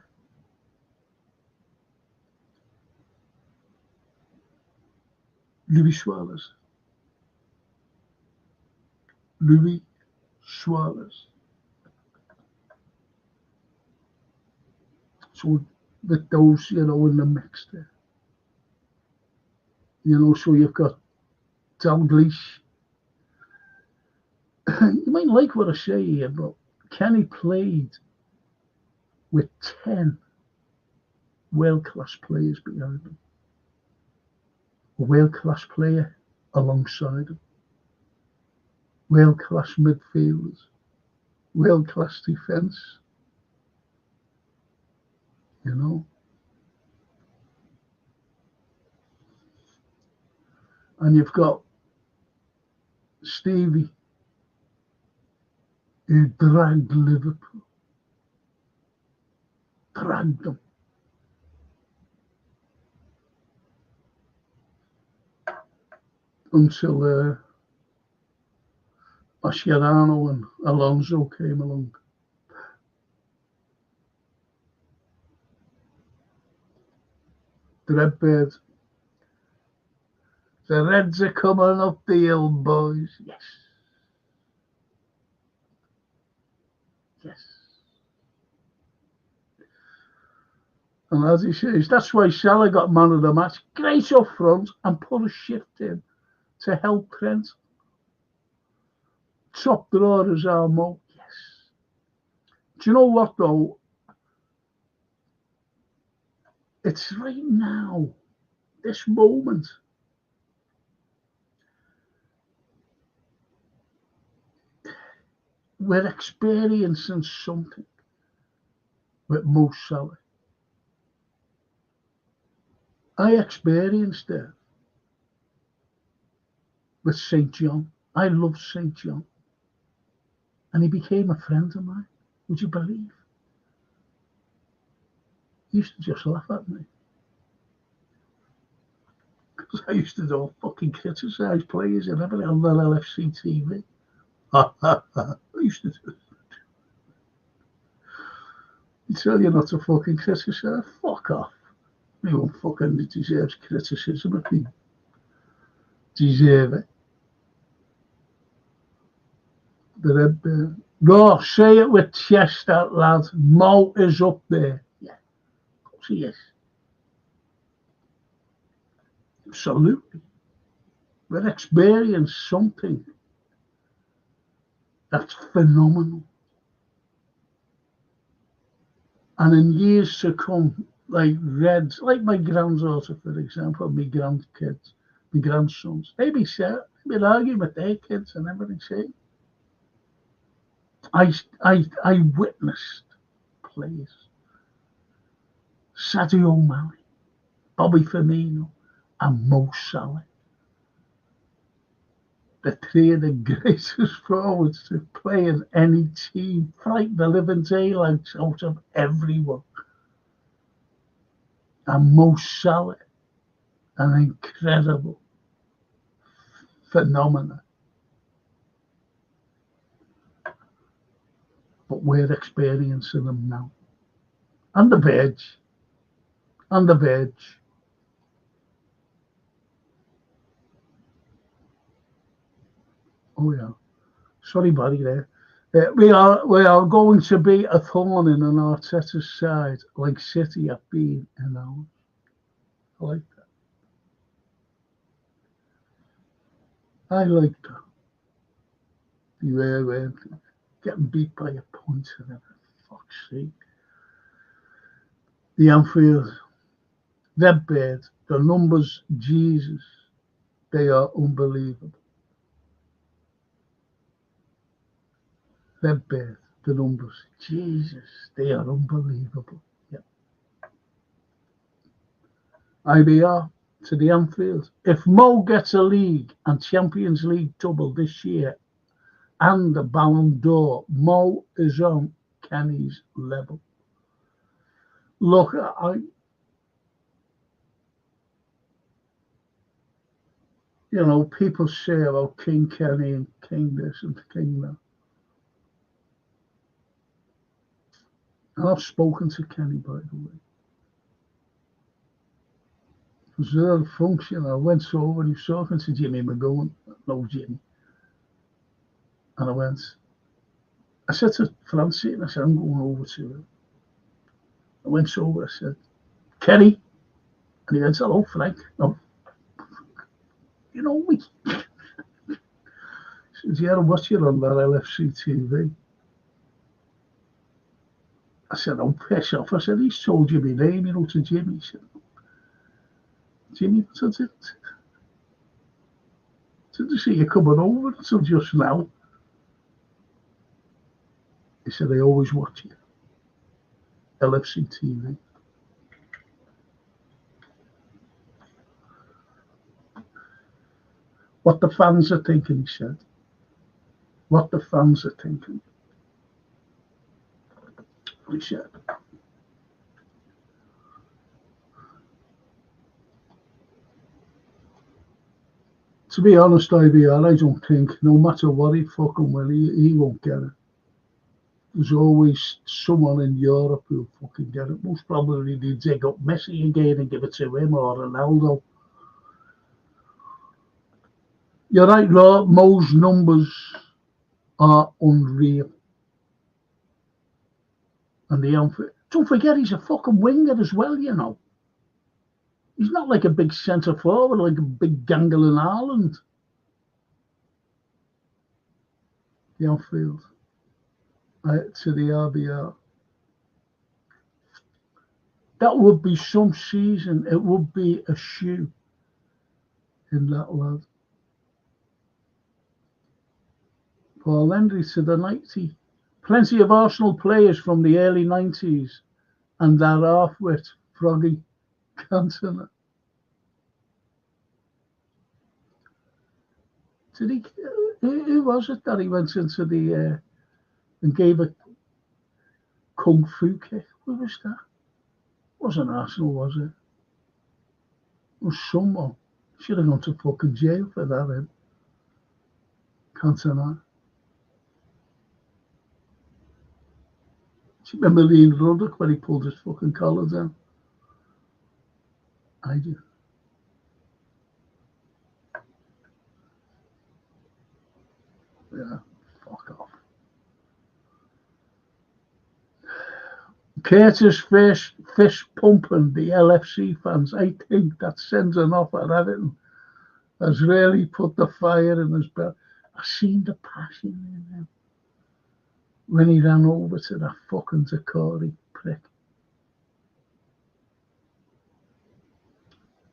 Luis Suarez. Luis Suarez. So with those, in the mix there. So you've got Dalglish. You might like what I say here, but Kenny played with 10 world-class players behind him. A world-class player alongside him. World-class midfielders. World-class defence. And you've got Stevie, who dragged Liverpool. Dragged them. Until Mascherano and Alonso came along. The Redbirds. The Reds are coming up the hill, boys. Yes. Yes. And as he says, that's why Salah got man of the match. Great up front and put a shift in to help Trent. Top drawer is our Mo. Yes. Do you know what, though? It's right now, this moment. We're experiencing something with Mo Salah. I experienced it with St. John. I loved St. John. And he became a friend of mine. Would you believe? He used to just laugh at me. Because I used to all fucking criticise players and everything on the LFC TV. I used to do it. You tell you not to fucking criticise. Fuck off. Anyone fucking deserves criticism if you deserve it. The Redbird. No, say it with chest out, lad. Mo is up there. Yeah, of course he is. Absolutely. We're experiencing something that's phenomenal. And in years to come, like Reds, like my granddaughter, for example, my grandkids, my grandsons, they be arguing with their kids and everything. See, I witnessed players, Sadio Mane, Bobby Firmino, and Mo Salah. The three of the greatest forwards to play in any team, fight the living daylights out of everyone. And Mo Salah, an incredible phenomenon. But we're experiencing them now. On the verge. On the verge. Oh yeah. Sorry, buddy there. We are going to be a thorn in an Arteta's side, like City have been in ours. I like that. I like that. We're getting beat by a point and everything. Fuck's sake. The Anfield, Redbird, the numbers, Jesus, they are unbelievable. Redbird, the numbers, Jesus, they are unbelievable. Yeah. IBR to the Anfield. If Mo gets a league and Champions League double this year and the Ballon d'Or, Mo is on Kenny's level. Look, people say about King Kenny and King this and King that. And I've spoken to Kenny, by the way. It was at a function. I went over and he was talking to Jimmy McGowan. No, Jimmy. And I said to Francie, and I said, I'm going over to her. I went over, I said, Kenny. And he went, hello, Frank. No, you know me. He says, yeah, I'm watching on that LFC TV. I said, I'm pissed off. I said, he's told you my name, you know, to Jimmy. He said, Jimmy, what is it? Didn't see you coming over until just now. He said, I always watch you. LFC TV. What the fans are thinking, he said. What the fans are thinking. He said. To be honest, IBR, I don't think, no matter what he fucking will, he won't get it. There's always someone in Europe who'll fucking get it. Most probably they dig up Messi again and give it to him, or Ronaldo. You're right, Lord, Mo's numbers are unreal. And don't forget, he's a fucking winger as well, you know. He's not like a big centre forward, like a big gangling Haaland. The outfield. To the RBR. That would be some season. It would be a shoe in that lad. Paul Henry to the 90. Plenty of Arsenal players from the early 90s and that half-wit Froggy Cantona. Who was it that he went into the and gave a kung fu kick? Who was that? Wasn't Arsenal, was it? It was someone. Should have gone to fucking jail for that, him. Cantona. Do you remember Ian Ruddock when he pulled his fucking collar down? I do. Yeah, fuck off. Curtis fish pumping the LFC fans. I think that sends an off at Everton has really put the fire in his belly. I seen the passion in him when he ran over to that fucking Zakari prick.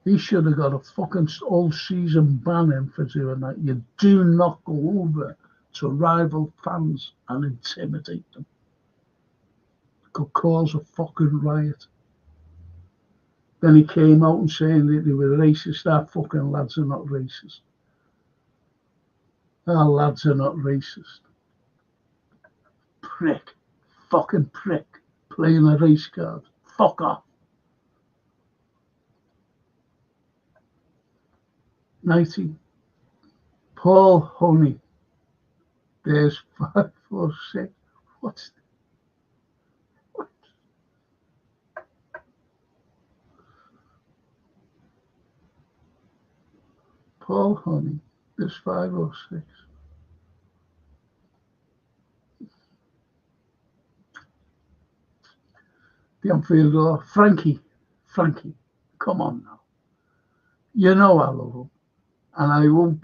He should have got a fucking all-season ban in for doing that. You do not go over to rival fans and intimidate them. It could cause a fucking riot. Then he came out and saying that they were racist. Our fucking lads are not racist. Our lads are not racist. Prick. Fucking prick. Playing a race card. Fuck off. 90. Paul Honey. There's 5 or 6. What? Paul Honey. There's 5 or 6. The outfield door. Frankie. Come on now. You know I love him. And I won't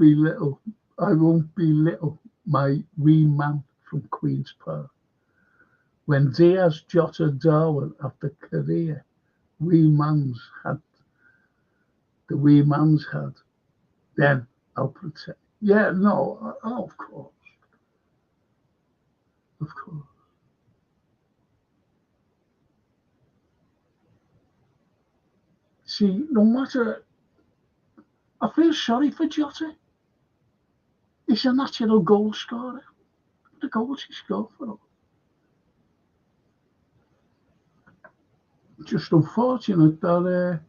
belittle my wee man from Queen's Park. When Diaz, Jota, Darwin after career, the wee man's had, then I'll protect. Yeah, no, of course. Of course. See, no matter, I feel sorry for Jota. He's a natural goal scorer. The goals he scored for him. Just unfortunate that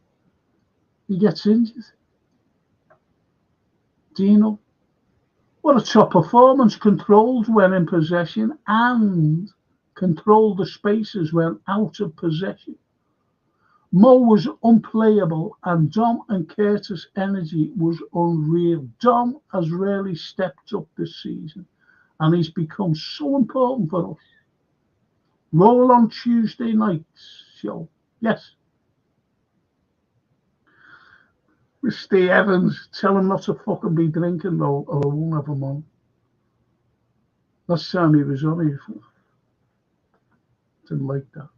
he gets injured. Dino, what a top performance, controlled when in possession and controlled the spaces when out of possession. Mo was unplayable and Dom and Curtis' energy was unreal. Dom has really stepped up this season and he's become so important for us. Roll on Tuesday night's show. Yes. With Steve Evans, tell him not to fucking be drinking though, or I won't have him on. Last time he was on, he didn't like that.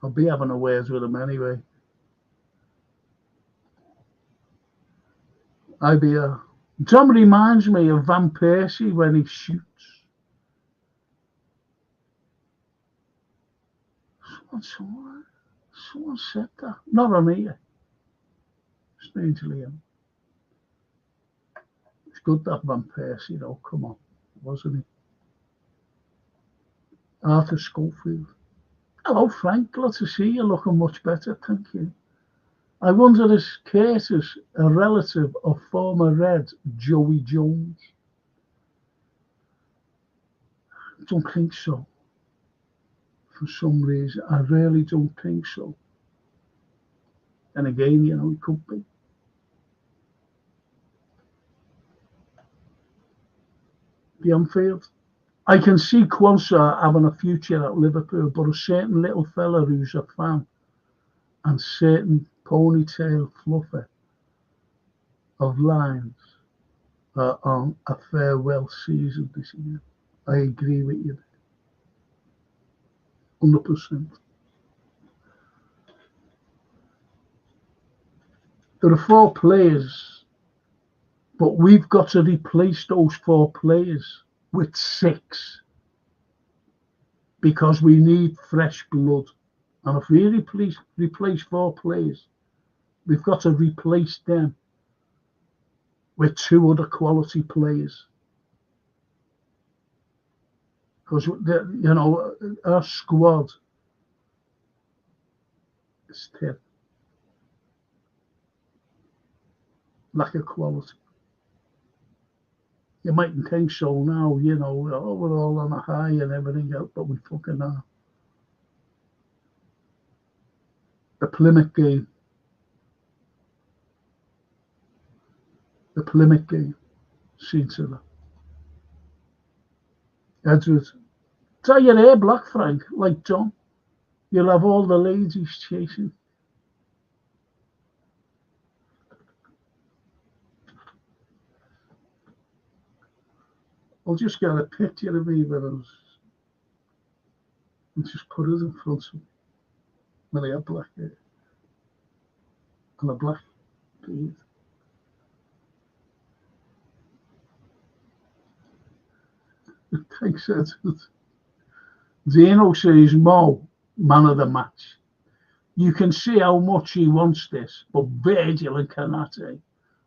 I'll be having a words with him anyway. Tom reminds me of Van Persie when he shoots. Someone said that. Not on here. Strangely enough. It's good that Van Persie, though. Come on, wasn't he? Arthur Schofield. Hello, Frank. Glad to see you. Looking much better, thank you. I wonder is Curtis a relative of former Red Joey Jones? I don't think so. For some reason, I really don't think so. And again, you know, it could be. The Anfield. I can see Quansah having a future at Liverpool, but a certain little fella who's a fan and certain ponytail fluffer of lines are on a farewell season this year. I agree with you. 100%. There are 4 players, but we've got to replace those 4 players with 6 because we need fresh blood. And if we replace 4 players, we've got to replace them with 2 other quality players. Because, you know, our squad is terrible. Lack of quality. You mightn't think so now, you know, oh, we're all on a high and everything else, but we fucking are. The Plymouth game. Seen to that. Edward. Tie your hair black, Frank, like Tom. You'll have all the ladies chasing. I'll just get a picture of me with us and just put it in front of me when I have black hair and a black beard. Thanks, Edward. Dino says, Mo, man of the match. You can see how much he wants this, but Virgil and Canate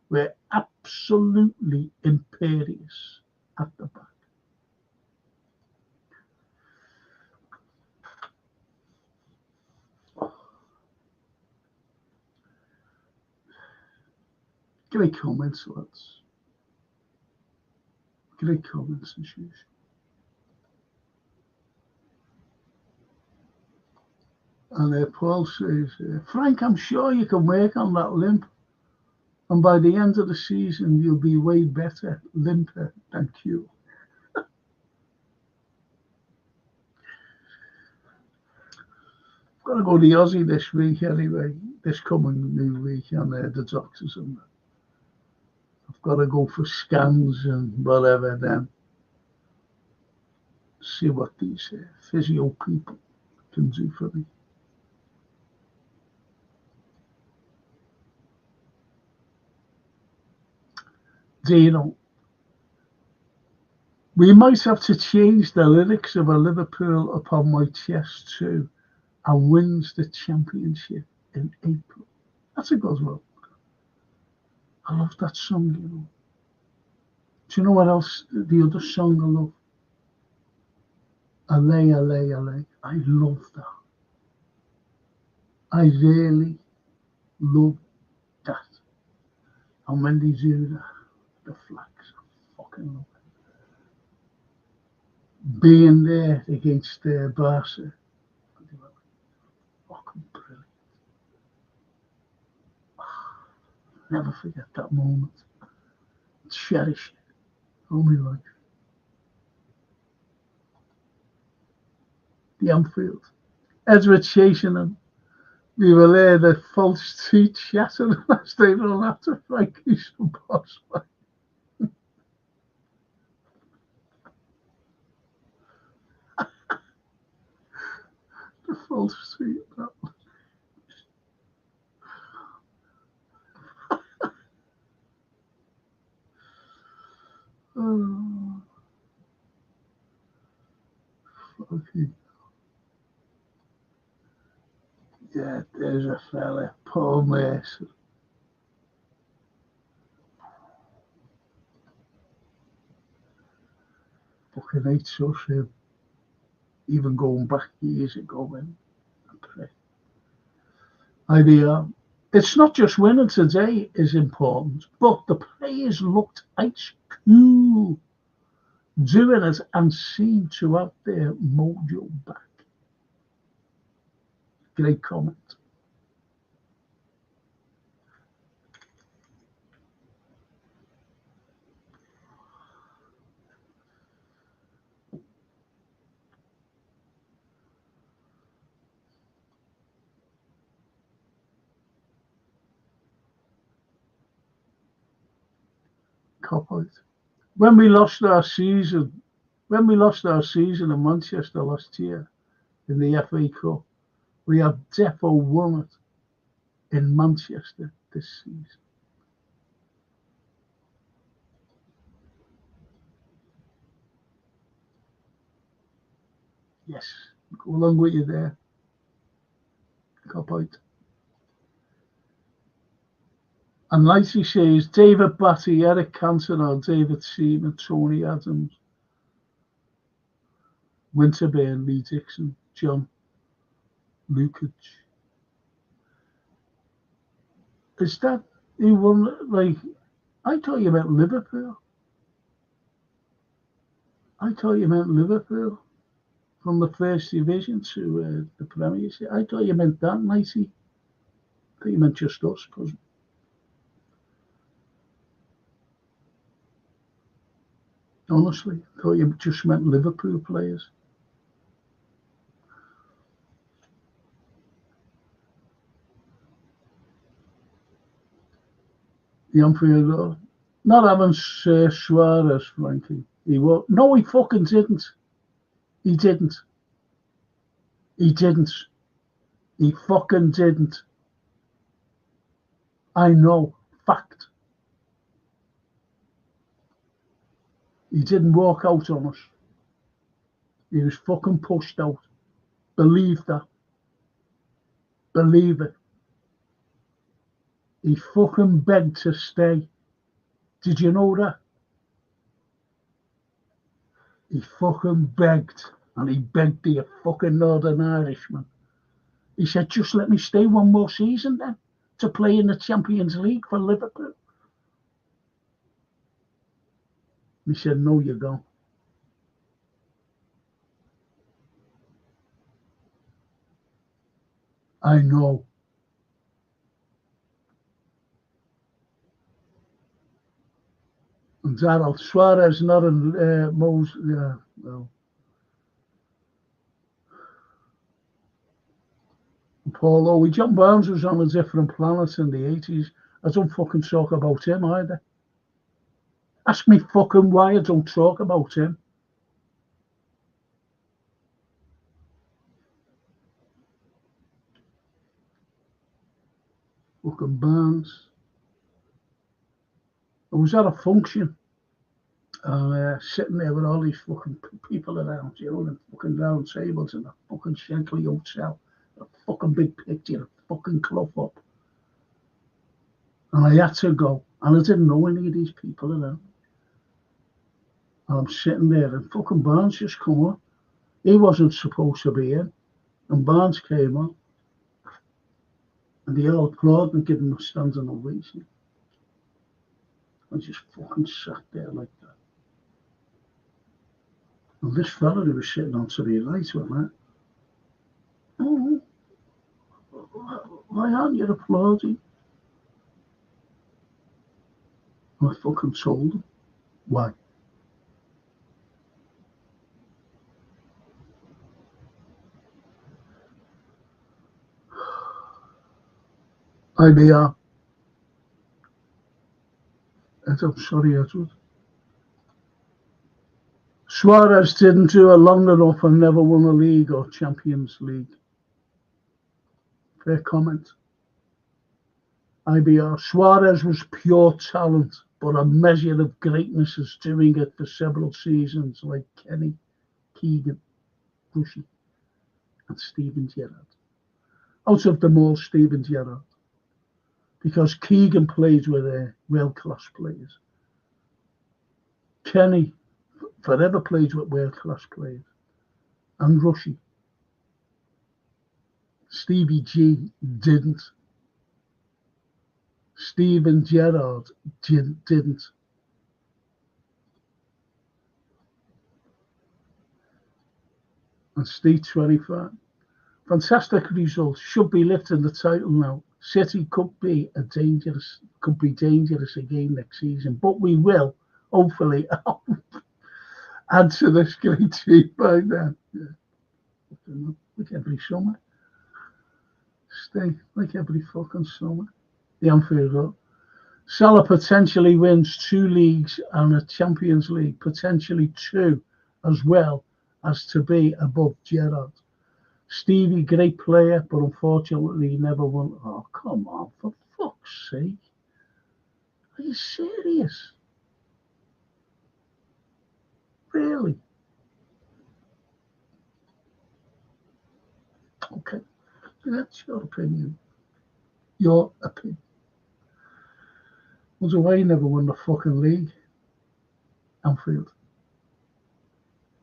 were absolutely imperious at the back. Great comments, lads. Great comments as usual. And Paul says, Frank, I'm sure you can work on that limp. And by the end of the season, you'll be way better limper than Q. Got to go to Aussie this week anyway, this coming new week, and the doctors and that. I've got to go for scans and whatever then. See what these physio people can do for me. Dino, we might have to change the lyrics of a Liverpool upon my chest too, and wins the championship in April. That's a good one. I love that song, you know. Do you know what else? The other song I love? Allez, allez, allez. I love that. I really love that. And when they do that, the flags, I fucking love it. Being there against Barca, fucking brilliant. Never forget that moment. Cherish it. all my life. The Anfield. Edward chasing him. We were there, the false teeth shattered as they run after Frankie's boss. The false teeth. Oh, fucking. Yeah, there's a fella, Paul Mason. Fucking hates us, him. Even going back years ago, man. It's not just winning today is important, but the players looked ice cool doing it and seemed to have their mojo back. Great comment. Cop out. When we lost our season in Manchester last year in the FA Cup, we have defo won it in Manchester this season. Yes, go along with you there. Cop out. And like he says, David Batty, Eric Cantona, David Seaman, Tony Adams, Winterburn, Lee Dixon, John Lukic. Is that who won? Like, I thought you meant Liverpool. From the first division to the Premiership. I thought you meant that, Nighty. I thought you meant just us, because honestly, I thought you just meant Liverpool players. The Anfield, not having Suarez, Frankie. He was. No, he fucking didn't. He fucking didn't. I know. Fact. He didn't walk out on us. He was fucking pushed out. Believe that. Believe it. He fucking begged to stay. Did you know that? He fucking begged. And he begged the fucking Northern Irishman. He said, just let me stay one more season then to play in the Champions League for Liverpool. He said, no, you don't. I know. And Gerald Suarez, not in Mo's. Well. Paulo, John Barnes was on a different planet in the 80s. I don't fucking talk about him either. Ask me fucking why I don't talk about him. Fucking Barnes. I was at a function, sitting there with all these fucking people around, you know, the fucking round tables in a fucking Shankly hotel, a fucking big picture, a fucking club up. And I had to go, and I didn't know any of these people around. And I'm sitting there, and fucking Barnes just come on. He wasn't supposed to be in, and Barnes came on. And they all applauded and gave him a standing ovation. I just fucking sat there like that. And this fella who was sitting on to the right went like, oh, why aren't you applauding? And I fucking told him why. IBR. I'm sorry, Edward. Suarez didn't do it long enough and never won a league or Champions League. Fair comment. IBR. Suarez was pure talent, but a measure of greatness is doing it for several seasons, like Kenny, Keegan, Bushy, and Steven Gerrard. Out of them all, Steven Gerrard. Because Keegan played with world-class players. Kenny forever played with world-class players. And Rushy. Stevie G didn't. Steven Gerrard didn't. And Steve 25. Fantastic results. Should be lifting the title now. City could be dangerous again next season, but we will hopefully add to this great team by then. Yeah. Like every summer. Stay like every fucking summer. The Anfield Road. Salah potentially wins 2 leagues and a Champions League, potentially 2 as well as to be above Gerrard. Stevie, great player, but unfortunately he never won. Oh, come on, for fuck's sake. Are you serious? Really? Okay, that's your opinion. Your opinion. Was away, never won the fucking league. Anfield.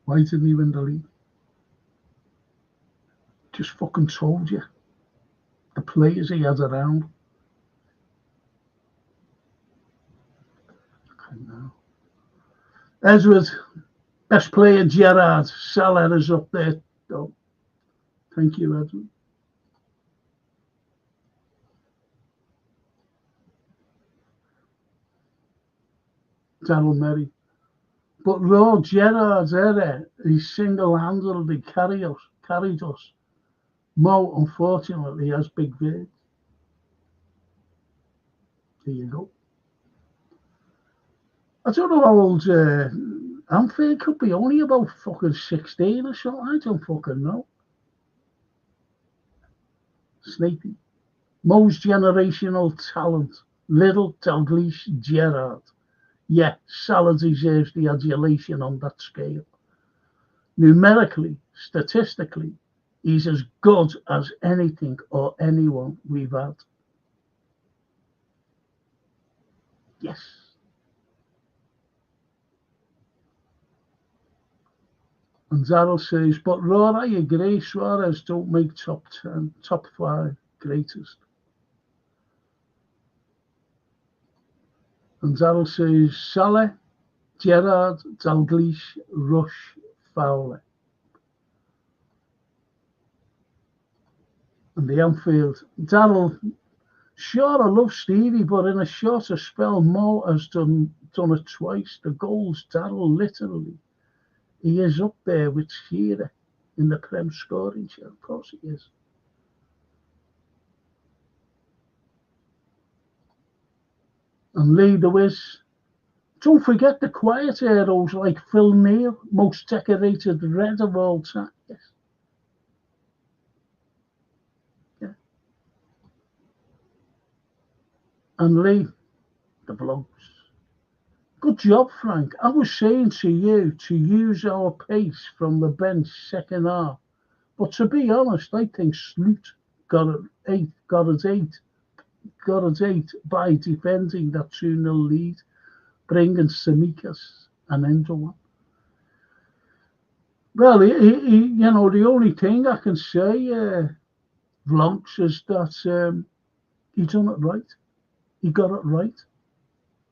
Why didn't he win the league? Just fucking told you. The players he had around. Okay, now. Edward, best player Gerrard. Salah is up there. Oh, thank you, Edward. Daryl Merry. But Raw Gerrard's era, he single-handedly carried us. Mo, unfortunately, has big beard. There you go. I don't know how old Anfield could be. Only about fucking 16 or something. I don't fucking know. Snapey. Mo's generational talent. Little Dalglish Gerrard. Yeah, Salah deserves the adulation on that scale. Numerically, statistically, he's as good as anything or anyone we've had. Yes. And Daryl says, but Raw, I agree, Suarez don't make top 10, top 5 greatest. And Daryl says, Salah, Gerrard, Dalglish, Rush, Fowler. And the Anfield. Daryl, sure, I love Stevie, but in a shorter spell, Mo has done it twice. The goals, Daryl, literally. He is up there with Shearer in the Prem scoring show. Of course he is. And Lee Lewis. Don't forget the quiet heroes like Phil Neal, most decorated red of all time. Yes. Yeah. And Lee, the blokes. Good job, Frank. I was saying to you to use our pace from the bench second half. But to be honest, I think Sloot got it eight by defending that 2-0 lead, bringing Tsimikas and Endo. Well, the only thing I can say, Vlonks, is that he done it right. He got it right.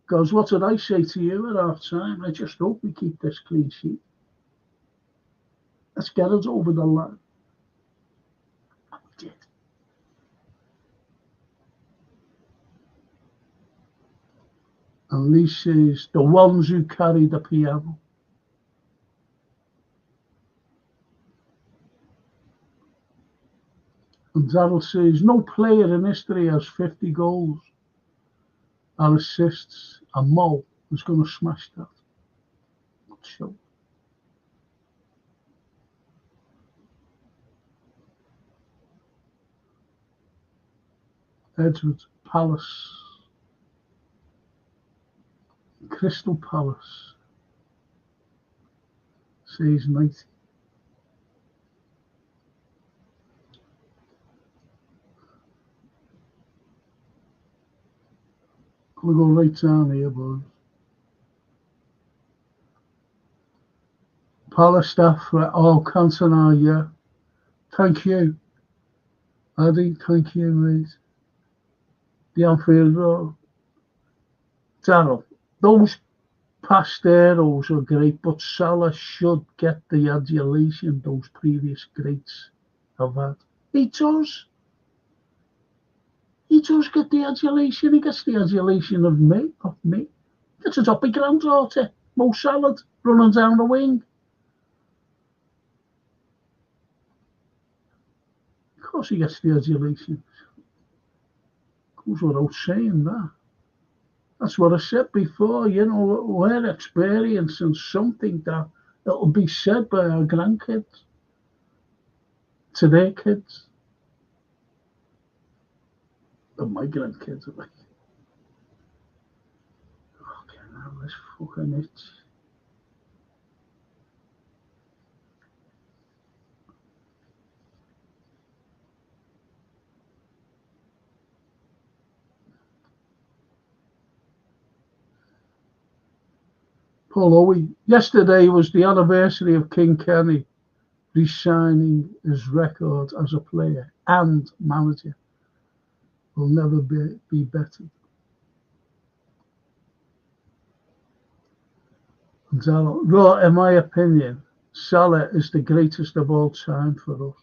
Because what did I say to you at half time? I just hope we keep this clean sheet. Let's get us over the line. And we did. And Lee says, the ones who carry the piano. And Darryl says, no player in history has 50 goals and assists, and Mo is going to smash that. Not sure. Edward, Palace, Crystal Palace, says 90. Gonna go right down here, boys. Palace staff, Cantona, yeah. Thank you, Addy. Thank you, mate. The Anfield Road. Darryl, those past heroes are great, but Salah should get the adulation those previous greats have had. He does. He does get the adulation. He gets the adulation of me. It's a top of granddaughter, Mo Salah, running down the wing. Of course he gets the adulation. Goes without saying that. That's what I said before, we're experiencing something that it'll be said by our grandkids to their kids. And my grandkids are like, okay, now this fucking itch. Paul Owie, yesterday was the anniversary of King Kenny re-signing his record as a player and manager. Will never be better. Raw, in my opinion, Salah is the greatest of all time for us.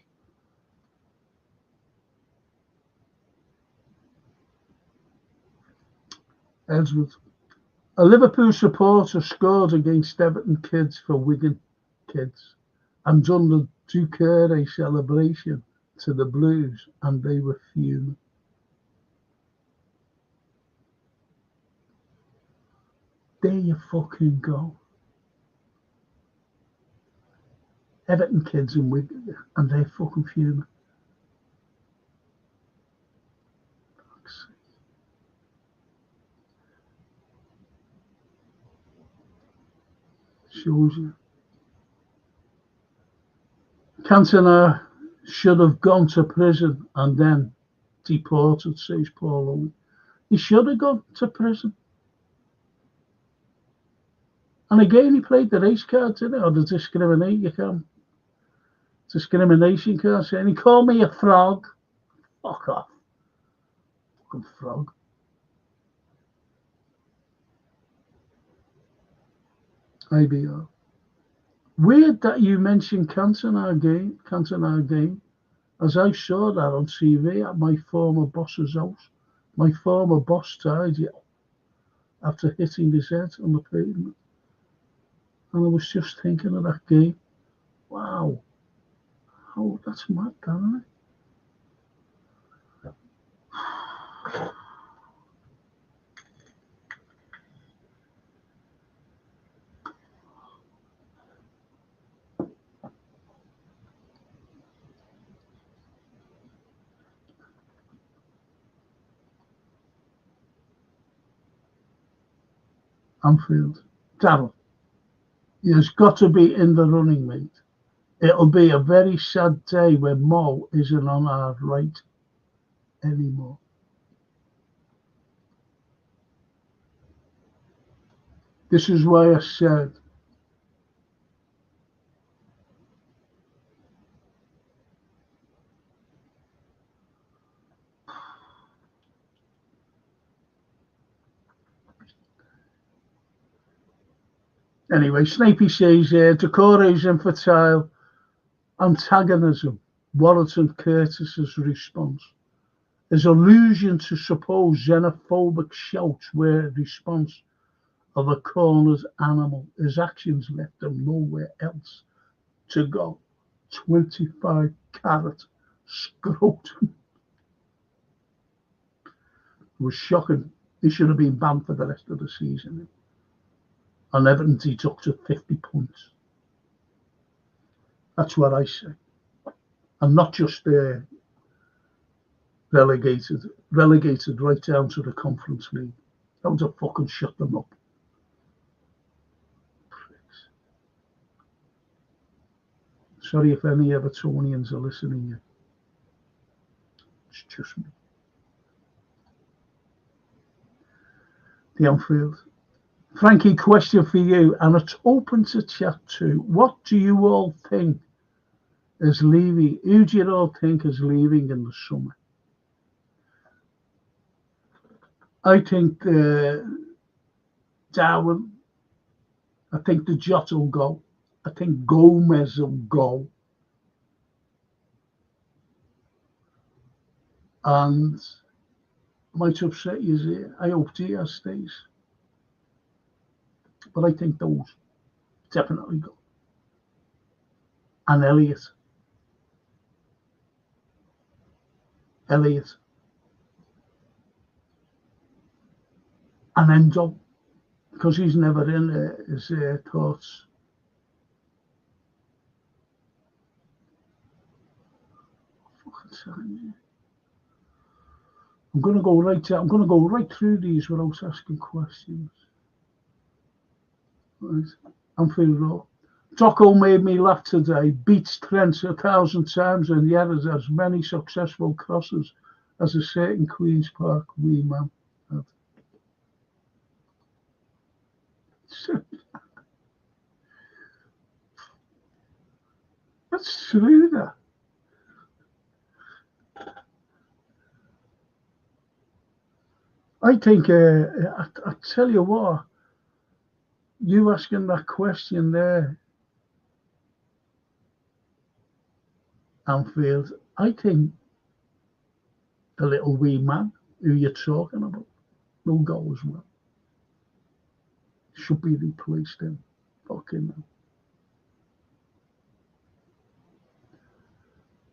Edward, a Liverpool supporter scored against Everton kids for Wigan kids and done the Duquere celebration to the Blues, and they were fuming. There you fucking go. Everton kids in Wigan, and they're fucking fuming. Shows you. Cantona should have gone to prison and then deported, says Paul Owen. He should have gone to prison. And again, he played the race card, didn't he? Or the discrimination card, saying he called me a frog. Fuck off. Fucking frog. IBR. Weird that you mentioned Cantona again, as I saw that on TV at my former boss's house. My former boss tied you after hitting his head on the pavement. And I was just thinking of that game. Wow. Oh, that's mad, isn't it? Anfield. Darryl, he has got to be in the running, mate. It'll be a very sad day when Mo isn't on our right anymore. This is why I said anyway, Snapey says Decore's infantile antagonism, Warrington Curtis's response, is allusion to supposed xenophobic shouts were a response of a cornered animal. His actions left him nowhere else to go. 25 carat Scrotum. It was shocking. He should have been banned for the rest of the season. And Everton deducted 50 points. That's what I say. And not just relegated right down to the Conference League. That would have fucking shut them up. Pricks. Sorry if any Evertonians are listening here. It's just me. The Anfield. Frankie, question for you, and it's open to chat too. What do you all think is leaving? Who do you all think is leaving in the summer? I think Darwin. I think the Jota will go. I think Gomez will go. And might upset you here. I hope Diaz stays. But I think those definitely go. And Elliott. And Endo. Because he's never in his thoughts. I'm going to go right through these without asking questions. Right. Anfield Road. Tocco made me laugh today. Beats Trent 1,000 times and yet has as many successful crosses as a certain Queen's Park wee man had. That's true, that. I think, I tell you what, you asking that question there, Anfield, I think the little wee man who you're talking about will go as well. Should be replaced in. Fucking hell.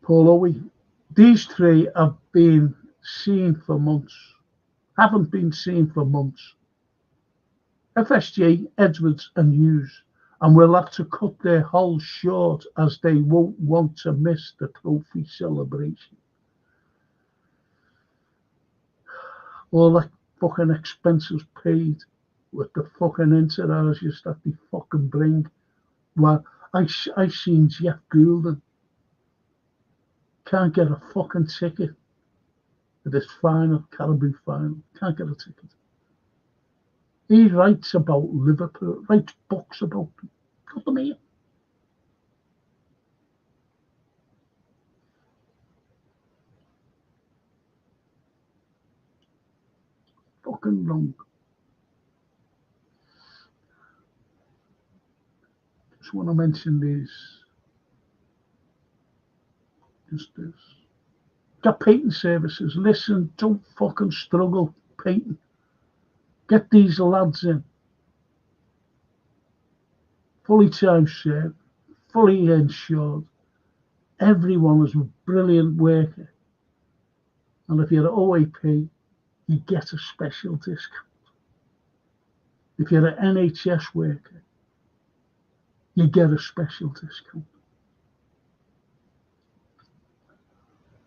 Paul Owie, these three have been seen for months. Haven't been seen for months. FSG, Edwards and Hughes, and will have to cut their holes short as they won't want to miss the trophy celebration. All that fucking expenses paid with the fucking entourages that they fucking bring. Well, I seen Jeff Goulden can't get a fucking ticket for this final, Caribou final. Can't get a ticket. He writes about Liverpool, writes books about them. Got them here. Fucking wrong. Just want to mention these. Just this. Got painting services. Listen, don't fucking struggle painting. Get these lads in. Fully time served, fully insured. Everyone is a brilliant worker. And if you're at OAP, you get a special discount. If you're an NHS worker, you get a special discount.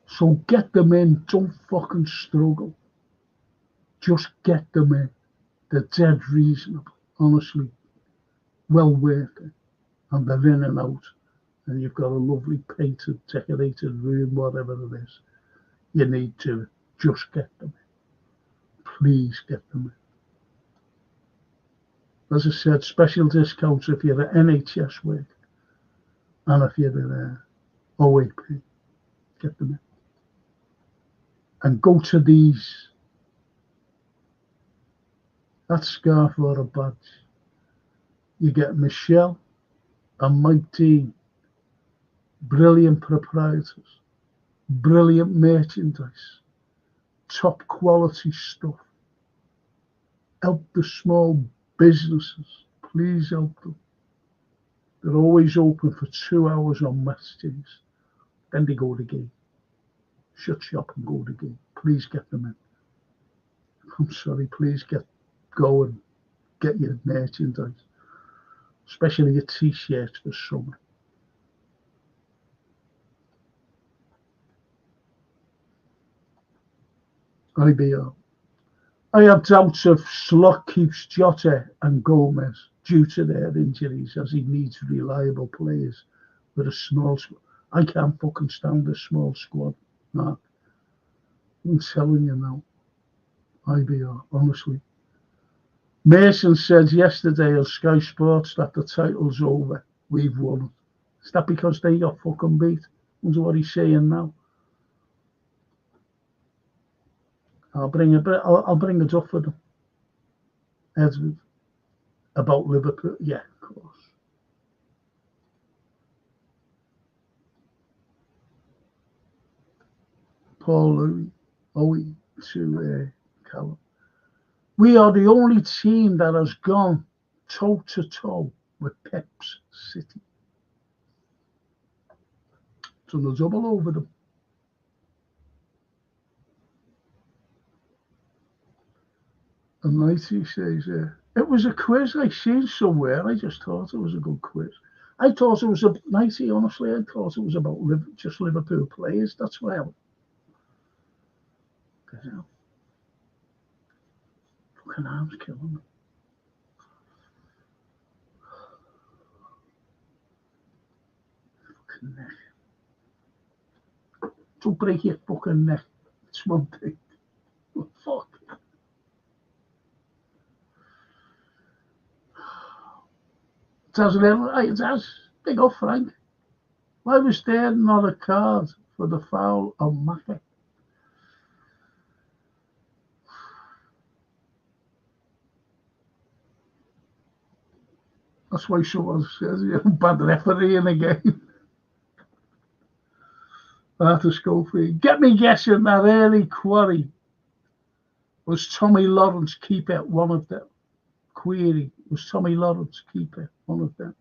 So get them in, don't fucking struggle. Just get them in. They're dead reasonable, honestly. Well worth it. And they're in and out. And you've got a lovely painted, decorated room, whatever it is. You need to just get them in. Please get them in. As I said, special discounts if you're an NHS worker. And if you're an OAP, get them in. And go to these. That scarf or a badge. You get Michelle and Mike Dean. Brilliant proprietors. Brilliant merchandise. Top quality stuff. Help the small businesses. Please help them. They're always open for 2 hours on match days. Then they go to the game. shut shop and go to the game. Please get them in. I'm sorry, please go and get your merchandise, especially your t-shirts for summer. IBR. I have doubts if Slot keeps Jota and Gomez due to their injuries, as he needs reliable players with a small squad. I can't fucking stand a small squad, Mark. I'm telling you now. IBR, honestly. Mason said yesterday on Sky Sports that the title's over. We've won it. Is that because they got fucking beat? Wonder what he's saying now. I'll bring it up for them. Edward. About Liverpool. Yeah, of course. Paul Louis. Owie to Callum. We are the only team that has gone toe-to-toe with Pep's City. So the double over them. And Nighty says, it was a quiz I seen somewhere. I just thought it was a good quiz. I thought it was Nighty, honestly, I thought it was about just Liverpool players. That's why fucking arms killing me. Fucking neck. Don't break your fucking neck. It's one thing. Fuck. It has. Big up, Frank. Why was there not a card for the foul on Macca? That's why someone says you're a bad referee in a game. Arthur Schofield. Get me guessing that early quarry was Tommy Lawrence keeper, one of them. Query. Was Tommy Lawrence keeper, one of them?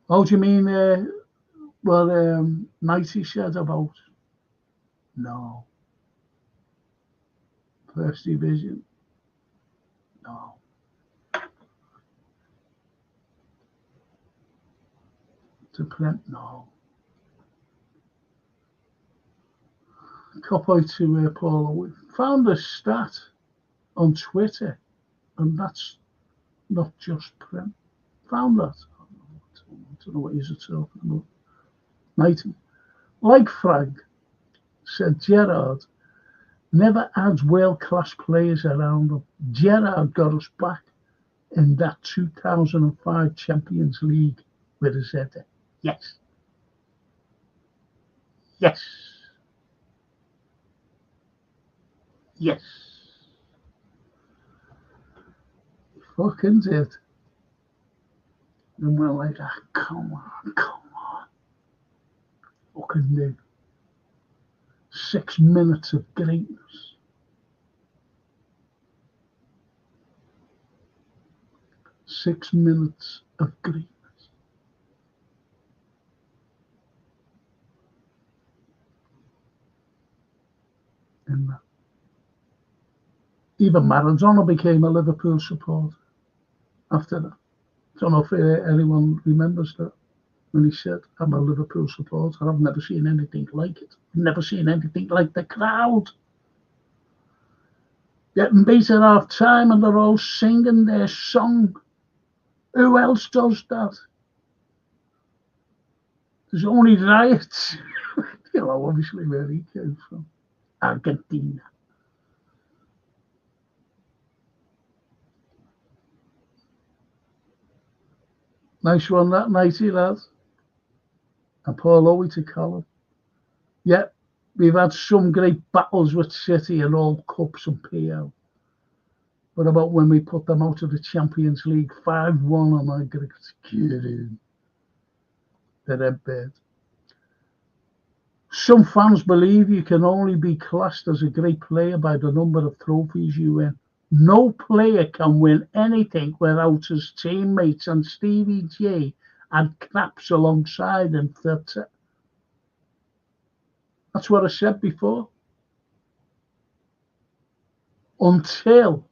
Oh, do you mean what Nighty said about? No. First division? No. To Prem? No. Copy to Paul. We found a stat on Twitter, and that's not just Prem. Found that. I don't know what you're talking about. Nighty. Like Frank said, Gerrard never had world-class players around him. Gerrard got us back in that 2005 Champions League with his header. Yes. Yes. Yes. He fucking did. And we're like, come on. Fucking did. 6 minutes of greatness. 6 minutes of greatness. And even Maradona became a Liverpool supporter after that. I don't know if anyone remembers that when he said, I'm a Liverpool supporter. I've never seen anything like it. I've never seen anything like the crowd. Getting beat at half time and they're all singing their song. Who else does that? There's only riots. You know, obviously where he came from. Argentina. Nice one, that Nighty, lad. And Paul Owie to Colin. Yeah, we've had some great battles with City and all cups and PL. What about when we put them out of the Champions League 5-1 on our the red bird? Some fans believe you can only be classed as a great player by the number of trophies you win. No player can win anything without his teammates, and Stevie J had craps alongside him. That's what I said before. Until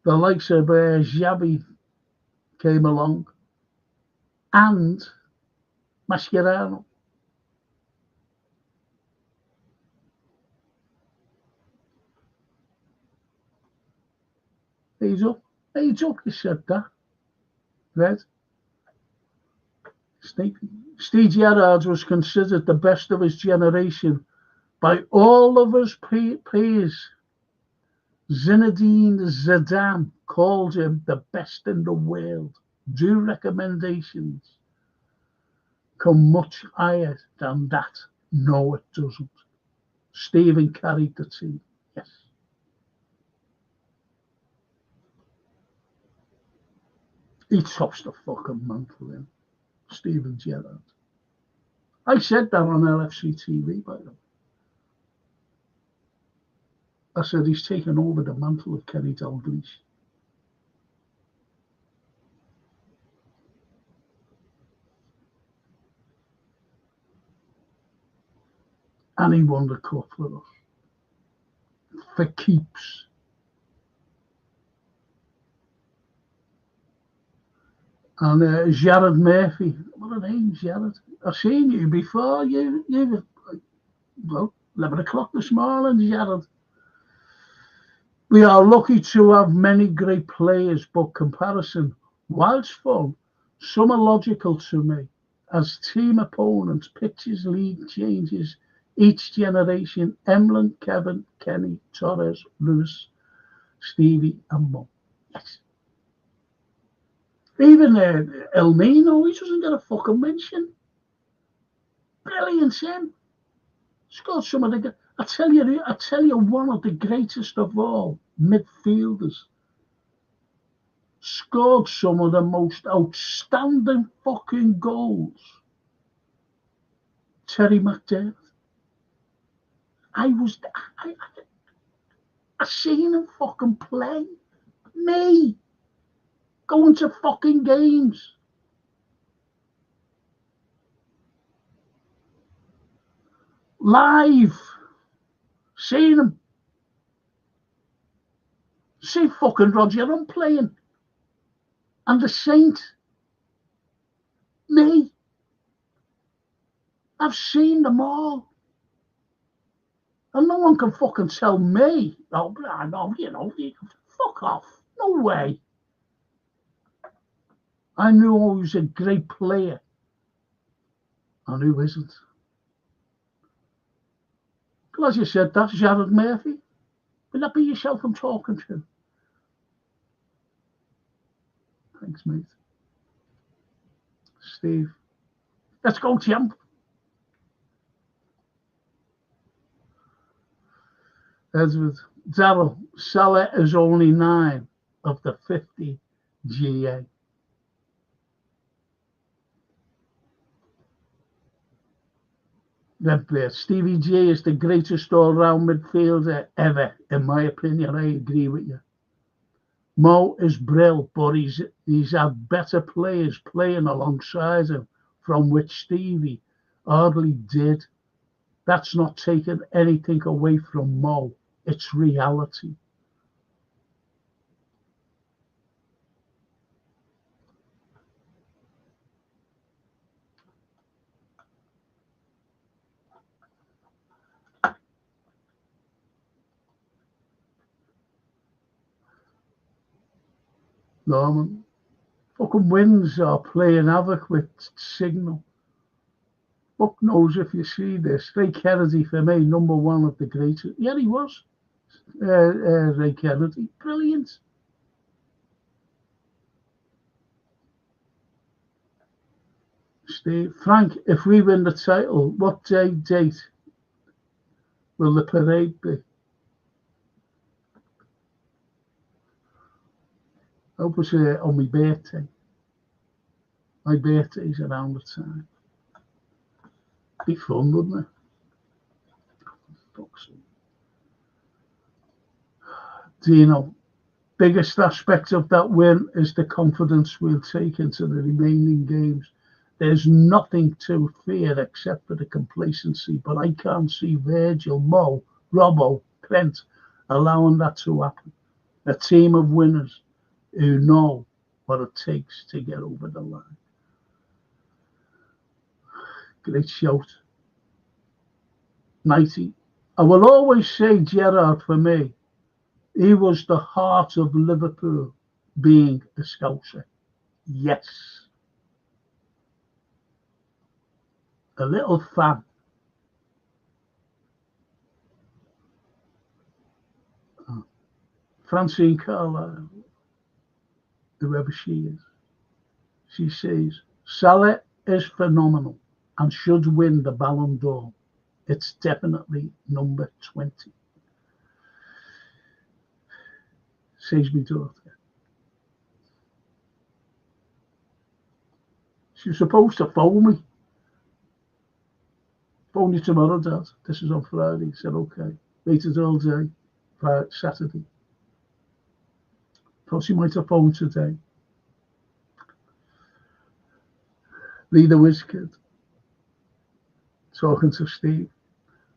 the likes of Xavi came along and Mascherano. He's up, you said that. Right? Steve Gerrard was considered the best of his generation by all of his peers. Zinedine Zidane called him the best in the world. Do recommendations come much higher than that? No, it doesn't. Stephen carried the team. Yes. He tops the fucking mantle in. Steven Gerrard. I said that on LFC TV, by the way. I said he's taken over the mantle of Kenny Dalglish. And he won the cup for us. For keeps. And Jared Murphy. What a name, Jared. I've seen you before. You well, 11 o'clock this morning, Jared. We are lucky to have many great players, but comparison, whilst fun, some are logical to me. As team opponents, pitches, league changes, each generation, Emlyn, Kevin, Kenny, Torres, Lewis, Stevie, and Mo. Yes. Even El Nino, he doesn't get a fucking mention. Brilliant, him. Scored some of the. I tell you, one of the greatest of all midfielders. Scored some of the most outstanding fucking goals. Terry McDermott. I seen him fucking play. Me. Going to fucking games. Live. Seen him. See fucking Roger I'm playing. And the Saint. Me. I've seen them all. And no one can fucking tell me. Oh, no, you can fuck off. No way. I knew he was a great player. And who isn't? Well, as you said, that's Jared Murphy. Will that be yourself I'm talking to? Thanks, mate. Steve. Let's go, champ. Edward. Darryl. Salah is only 9 of the 50 GA. Stevie J is the greatest all-round midfielder ever, in my opinion. I agree with you. Mo is brill, but he's had better players playing alongside him, from which Stevie hardly did. That's not taking anything away from Mo. It's reality. Norman. Fucking Winds are playing havoc with Signal. Fuck knows if you see this. Ray Kennedy, for me, number 1 of the greatest. Yeah, he was. Ray Kennedy. Brilliant. Steve. Frank, if we win the title, what date will the parade be? I hope it's on my birthday. My birthday's around the time. Be fun, wouldn't it? Dino, biggest aspect of that win is the confidence we'll take into the remaining games. There's nothing to fear except for the complacency, but I can't see Virgil, Mo, Robbo, Trent allowing that to happen. A team of winners who know what it takes to get over the line. Great shout. 90. I will always say Gerrard, for me, he was the heart of Liverpool, being a Scouser. Yes. A little fan. Francine Carlyle, whoever she is, she says, Salah is phenomenal and should win the Ballon d'Or. It's definitely number 20. Says my daughter. She was supposed to phone me. Phone you tomorrow, Dad. This is on Friday. He said, okay. Waited all day. Friday, Saturday. Thought she might have phoned today. Lee the Whiz Kid. Talking to Steve.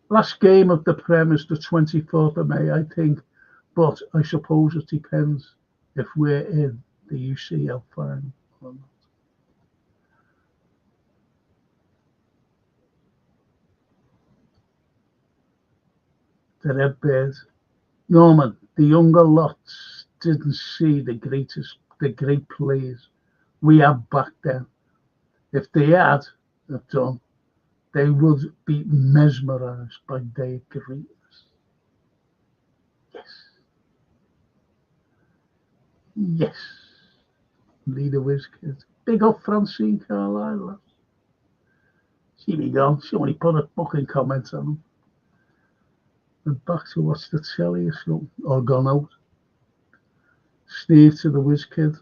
Last game of the Prem is the 24th of May, I think. But I suppose it depends if we're in the UCL final or not. The Red Bears. Norman, the younger lots didn't see the great players we have back then. If they had done, they would be mesmerised by their greatness. Yes. Yes. Leader Whiz Kid. Big up Francine Carlyle. She be gone. She only put a fucking comment on them. And back to watch the telly or something. Or gone out. Steve to the Whiz Kid.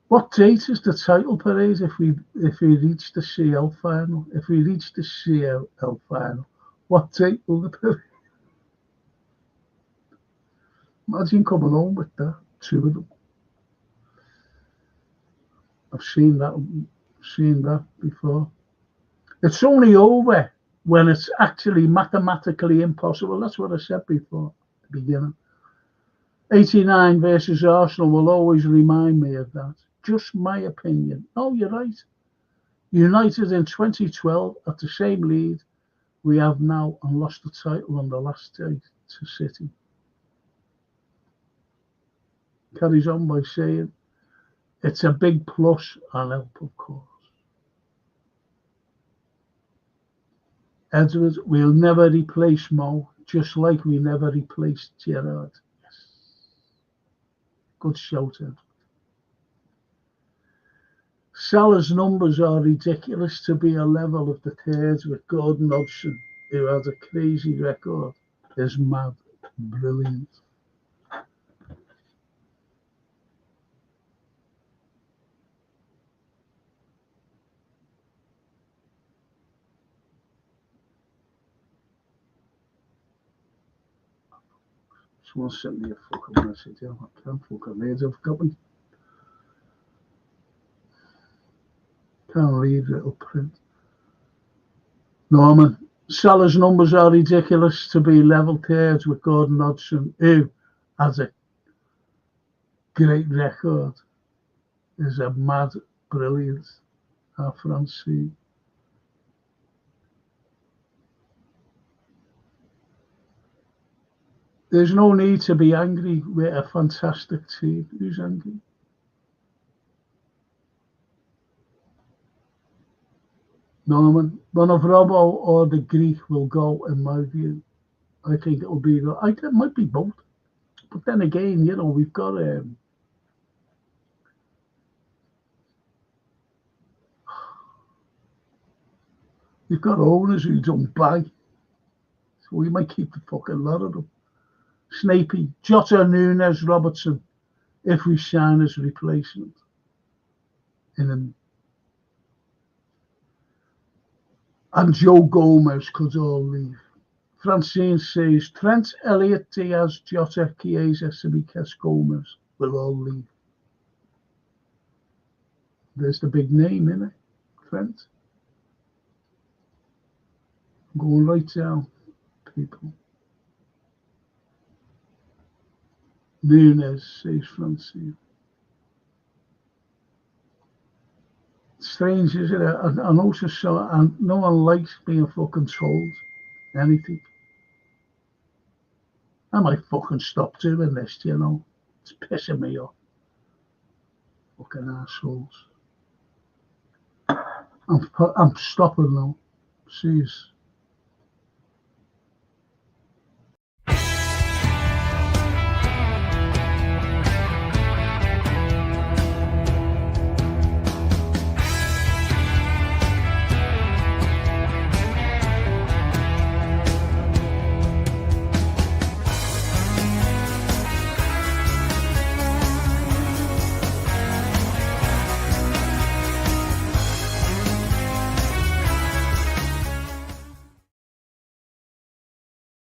What date is the title parade if we reach the CL final? If we reach the CL final, what date will the parade? Imagine coming home with that, two of them. I've seen that before. It's only over when it's actually mathematically impossible. That's what I said before at the beginning. 89 versus Arsenal will always remind me of that. Just my opinion. Oh, you're right. United in 2012 at the same lead we have now and lost the title on the last day to City. Carries on by saying, it's a big plus and help, of course. Edwards, we'll never replace Mo, just like we never replaced Gerrard. Yes. Good shout, Edwards. Salah's numbers are ridiculous to be a level of the thirds with Gordon Hodgson, who has a crazy record, is mad, brilliant. Someone sent me a fucking message. I can't fucking read. I've got me. Can't read little print. Norman, Salah's numbers are ridiculous to be level thirds with Gordon Hodgson, who has a great record, is a mad, brilliant Francine. There's no need to be angry with a fantastic team. Who's angry? Norman, one of Robbo or the Greek will go, in my view. I think it'll be, it might be both. But then again, you know, we've got owners who don't buy. So we might keep the fucking lot of them. Snapey, Jota, Nunes, Robertson, if we sign as replacement. And Joe Gomez could all leave. Francine says Trent, Elliott, Diaz, Jota, Chiesa, Simicas, Gomez will all leave. There's the big name, isn't it? Trent. I'm going right down, people. Nunes says Francine. Strange, isn't it? I noticed so, and no one likes being fucking told anything. I might fucking stop doing this, you know. It's pissing me off. Fucking assholes. I'm stopping now. Jeez.